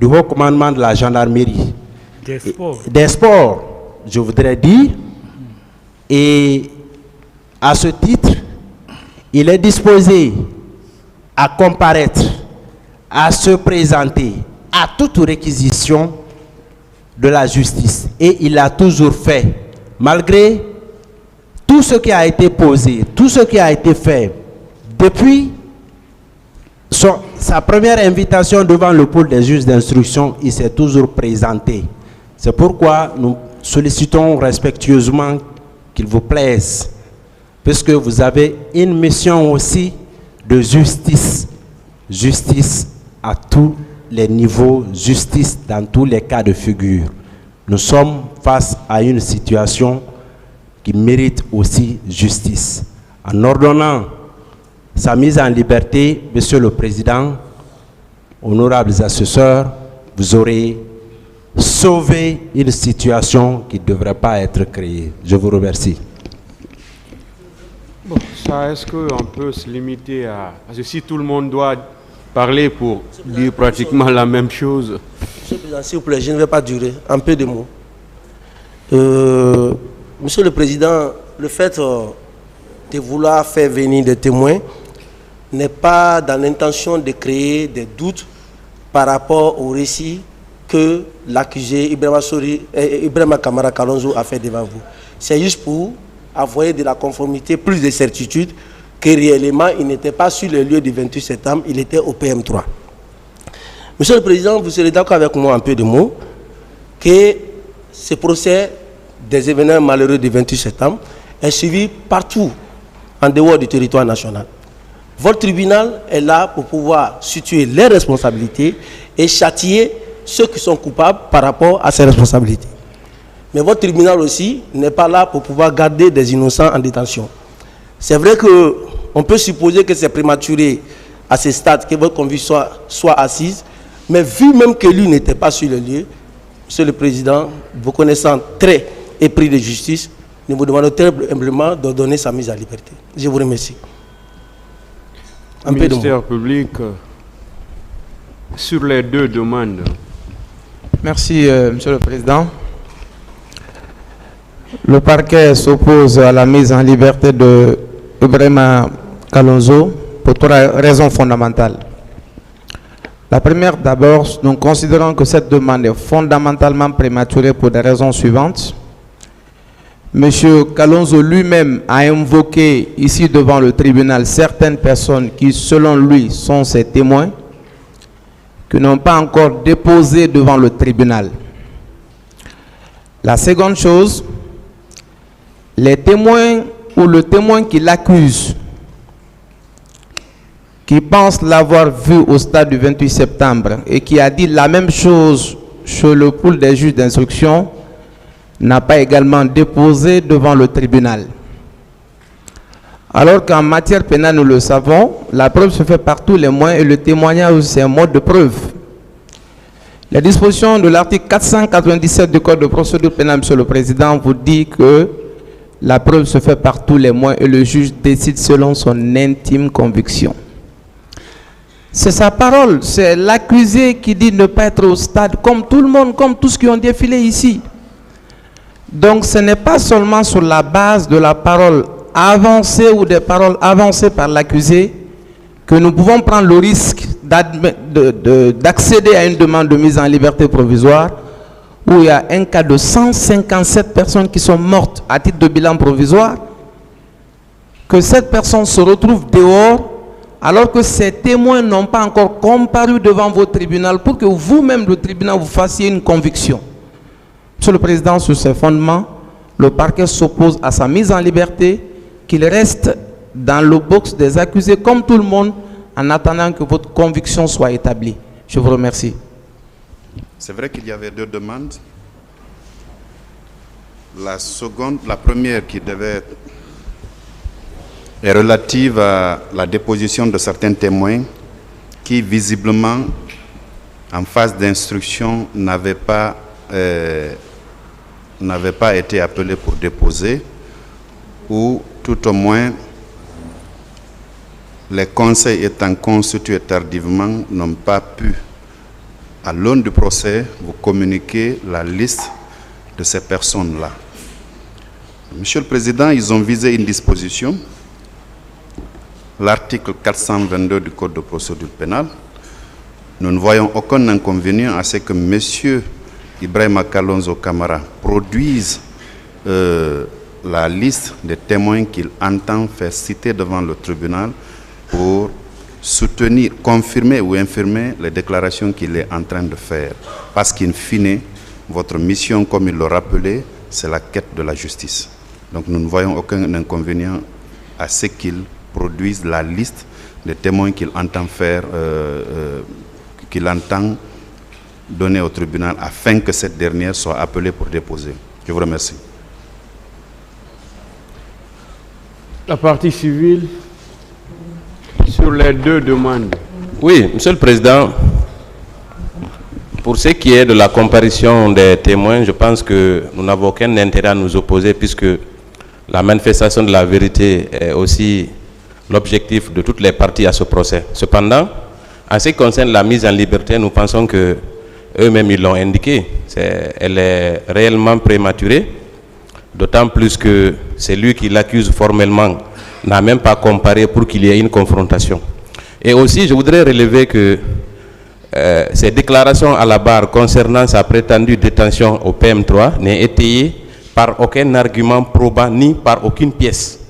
du haut commandement de la gendarmerie. Des sports, je voudrais dire. Et à ce titre, il est disposé à comparaître, à se présenter à toute réquisition de la justice. Et il a toujours fait, malgré tout ce qui a été posé, tout ce qui a été fait depuis sa première invitation devant le pôle des juges d'instruction, il s'est toujours présenté. C'est pourquoi nous sollicitons respectueusement qu'il vous plaise, puisque vous avez une mission aussi de justice. Justice à tous les niveaux, justice dans tous les cas de figure. Nous sommes face à une situation qui mérite aussi justice. En ordonnant sa mise en liberté, Monsieur le Président, honorables assesseurs, vous aurez sauvé une situation qui ne devrait pas être créée. Je vous remercie. Bon, ça, est-ce qu'on peut se limiter à... Parce que si tout le monde doit parler pour dire pratiquement la même chose... Monsieur le Président, s'il vous plaît, je ne vais pas durer. Un peu de mots. Monsieur le Président, le fait de vouloir faire venir des témoins n'est pas dans l'intention de créer des doutes par rapport au récit que l'accusé Ibrahima Kamara Kalonzo a fait devant vous. C'est juste pour avoir de la conformité, plus de certitude que réellement il n'était pas sur le lieu du 28 septembre, il était au PM3. Monsieur le Président, vous serez d'accord avec moi un peu de mots que ce procès des événements malheureux du 28 septembre est suivi partout en dehors du territoire national. Votre tribunal est là pour pouvoir situer les responsabilités et châtier ceux qui sont coupables par rapport à ces responsabilités. Mais votre tribunal aussi n'est pas là pour pouvoir garder des innocents en détention. C'est vrai qu'on peut supposer que c'est prématuré à ce stade que votre conviction soit assise, mais vu même que lui n'était pas sur le lieu, Monsieur le Président, vous connaissant très épris de justice, nous vous demandons très humblement de donner sa mise à liberté. Je vous remercie. Ministère public, sur les deux demandes. Merci, Monsieur le Président. Le parquet s'oppose à la mise en liberté de Ibrahima Kalonzo pour trois raisons fondamentales. La première, d'abord, nous considérons que cette demande est fondamentalement prématurée pour des raisons suivantes. Monsieur Kalonzo lui-même a invoqué ici devant le tribunal certaines personnes qui, selon lui, sont ses témoins, qui n'ont pas encore déposé devant le tribunal. La seconde chose, les témoins ou le témoin qui l'accuse, qui pense l'avoir vu au stade du 28 septembre et qui a dit la même chose sur le pool des juges d'instruction, n'a pas également déposé devant le tribunal. Alors qu'en matière pénale, nous le savons, la preuve se fait par tous les moyens et le témoignage, c'est un mode de preuve. La disposition de l'article 497 du Code de procédure pénale, Monsieur le Président, vous dit que la preuve se fait par tous les moyens et le juge décide selon son intime conviction. C'est sa parole, c'est l'accusé qui dit ne pas être au stade, comme tout le monde, comme tous ceux qui ont défilé ici. Donc ce n'est pas seulement sur la base de la parole avancée ou des paroles avancées par l'accusé que nous pouvons prendre le risque d'accéder à une demande de mise en liberté provisoire où il y a un cas de 157 personnes qui sont mortes à titre de bilan provisoire, que cette personne se retrouve dehors alors que ces témoins n'ont pas encore comparu devant votre tribunal pour que vous-même, le tribunal, vous fassiez une conviction. Monsieur le Président, sur ces fondements, le parquet s'oppose à sa mise en liberté, qu'il reste dans le box des accusés comme tout le monde en attendant que votre conviction soit établie. Je vous remercie. C'est vrai qu'il y avait deux demandes. La première qui est relative à la déposition de certains témoins qui visiblement, en phase d'instruction, n'avaient pas été appelés pour déposer, ou tout au moins les conseils étant constitués tardivement n'ont pas pu, à l'aune du procès, vous communiquer la liste de ces personnes-là. Monsieur le Président, ils ont visé une disposition, l'article 422 du Code de procédure pénale. Nous ne voyons aucun inconvénient à ce que M. Ibrahima Kalonzo Kamara produise la liste des témoins qu'il entend faire citer devant le tribunal pour soutenir, confirmer ou infirmer les déclarations qu'il est en train de faire. Parce qu'in fine, votre mission, comme il l'a rappelé, c'est la quête de la justice. Donc nous ne voyons aucun inconvénient à ce qu'il produise la liste des témoins qu'il entend faire, qu'il entend donner au tribunal afin que cette dernière soit appelée pour déposer. Je vous remercie. La partie civile, sur les deux demandes. Oui, Monsieur le Président, pour ce qui est de la comparution des témoins, je pense que nous n'avons aucun intérêt à nous opposer puisque la manifestation de la vérité est aussi l'objectif de toutes les parties à ce procès. Cependant, en ce qui concerne la mise en liberté, nous pensons que eux-mêmes ils l'ont indiqué, elle est réellement prématurée, d'autant plus que c'est lui qui l'accuse formellement n'a même pas comparé pour qu'il y ait une confrontation. Et aussi, je voudrais relever que ses déclarations à la barre concernant sa prétendue détention au PM3 n'est étayée par aucun argument probant ni par aucune pièce.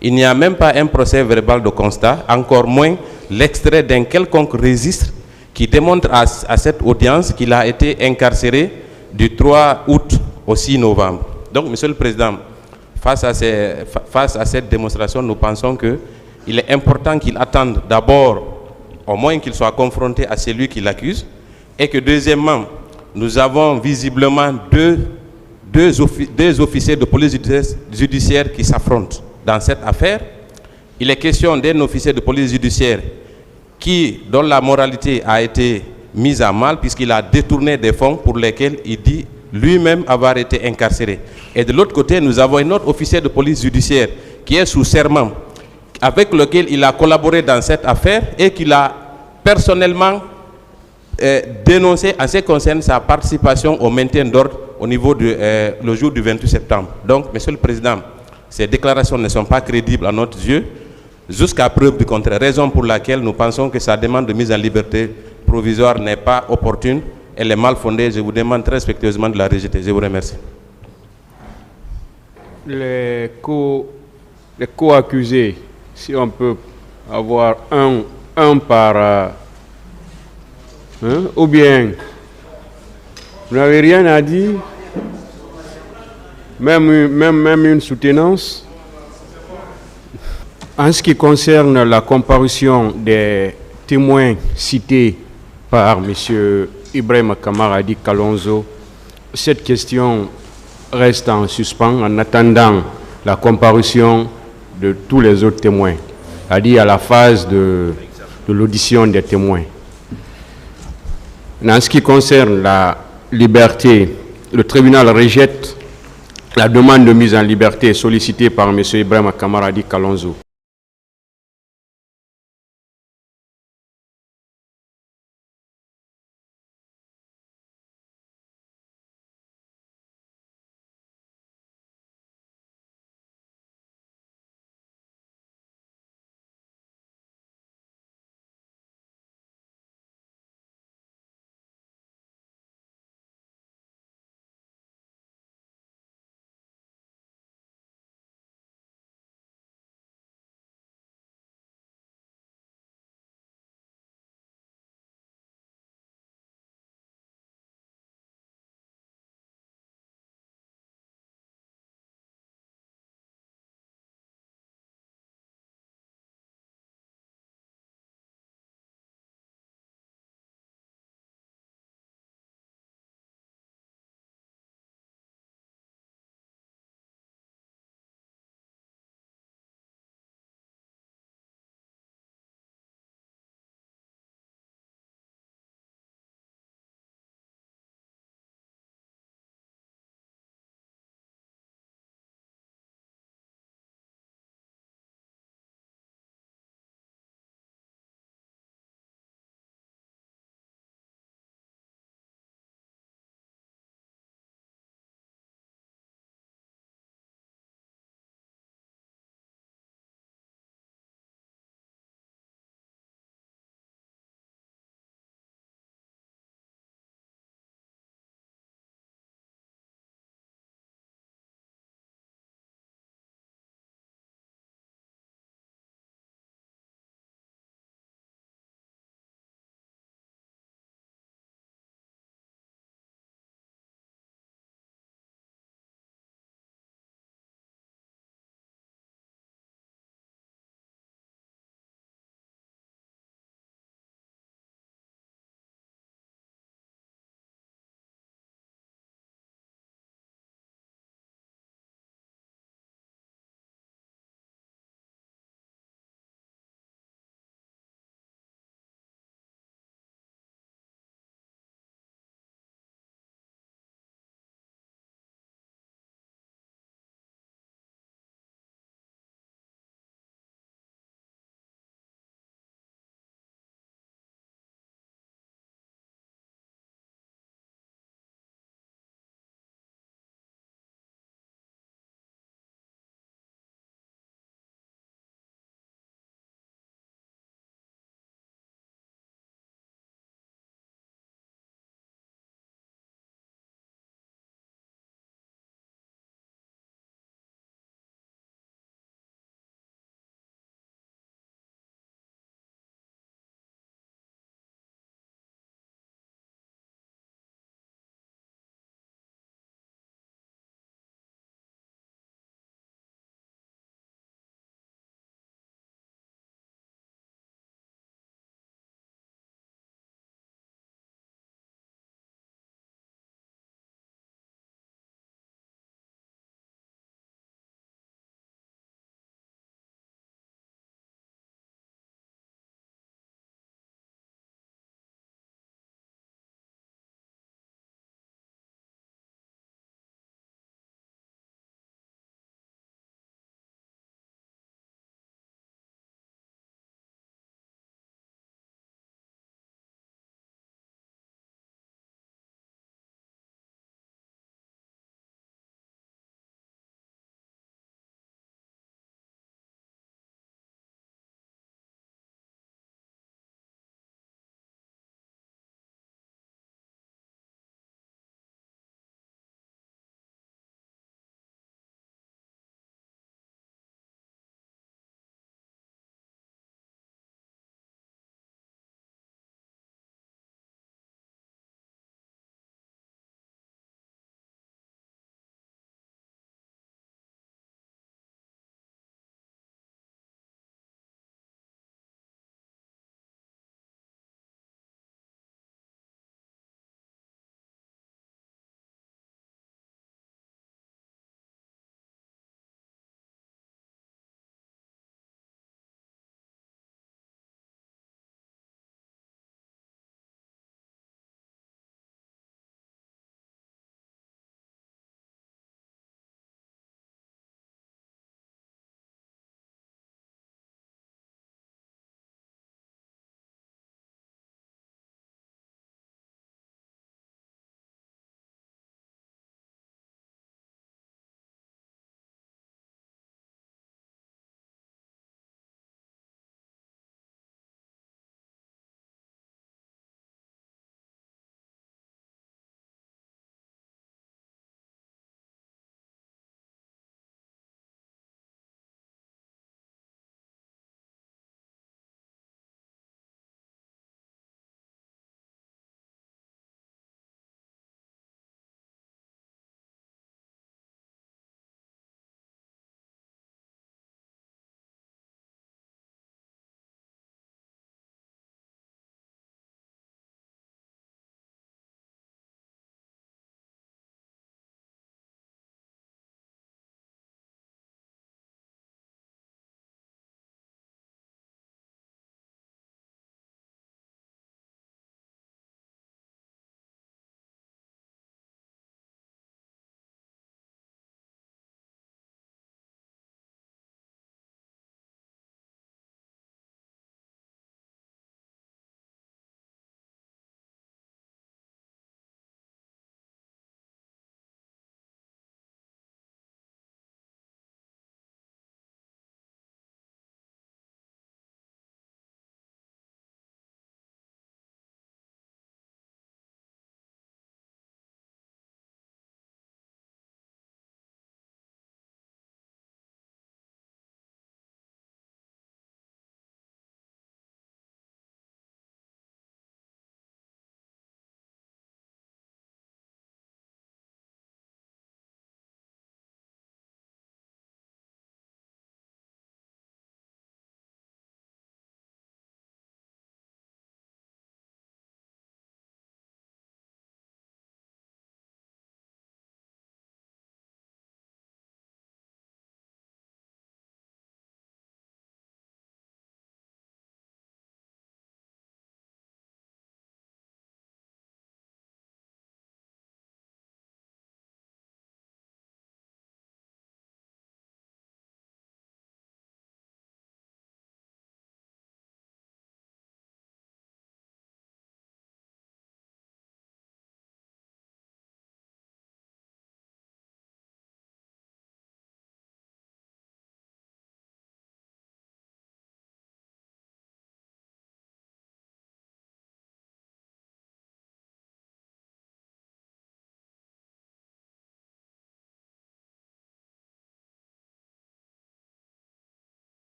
Il n'y a même pas un procès verbal de constat, encore moins l'extrait d'un quelconque registre qui démontre à cette audience qu'il a été incarcéré du 3 août au 6 novembre. Donc, Monsieur le Président, face à cette démonstration, nous pensons qu'il est important qu'il attende d'abord, au moins qu'il soit confronté à celui qui l'accuse, et que deuxièmement, nous avons visiblement deux officiers de police judiciaire qui s'affrontent dans cette affaire. Il est question d'un officier de police judiciaire dont la moralité a été mise à mal puisqu'il a détourné des fonds pour lesquels il dit lui-même avoir été incarcéré. Et de l'autre côté, nous avons un autre officier de police judiciaire qui est sous serment, avec lequel il a collaboré dans cette affaire et qu'il a personnellement dénoncé en ce qui concerne sa participation au maintien d'ordre au niveau le jour du 28 septembre. Donc, Monsieur le Président, ces déclarations ne sont pas crédibles à notre yeux, jusqu'à preuve du contraire, raison pour laquelle nous pensons que sa demande de mise en liberté provisoire n'est pas opportune, elle est mal fondée. Je vous demande très respectueusement de la rejeter. Je vous remercie. Les co-accusés, si on peut avoir un par... ou bien, vous n'avez rien à dire, même une soutenance. En ce qui concerne la comparution des témoins cités par M. Ibrahim Kamara Adi Kalonzo, cette question reste en suspens en attendant la comparution de tous les autres témoins, c'est-à-dire à la phase de l'audition des témoins. En ce qui concerne la liberté, le tribunal rejette la demande de mise en liberté sollicitée par M. Ibrahim Kamara Adi Kalonzo.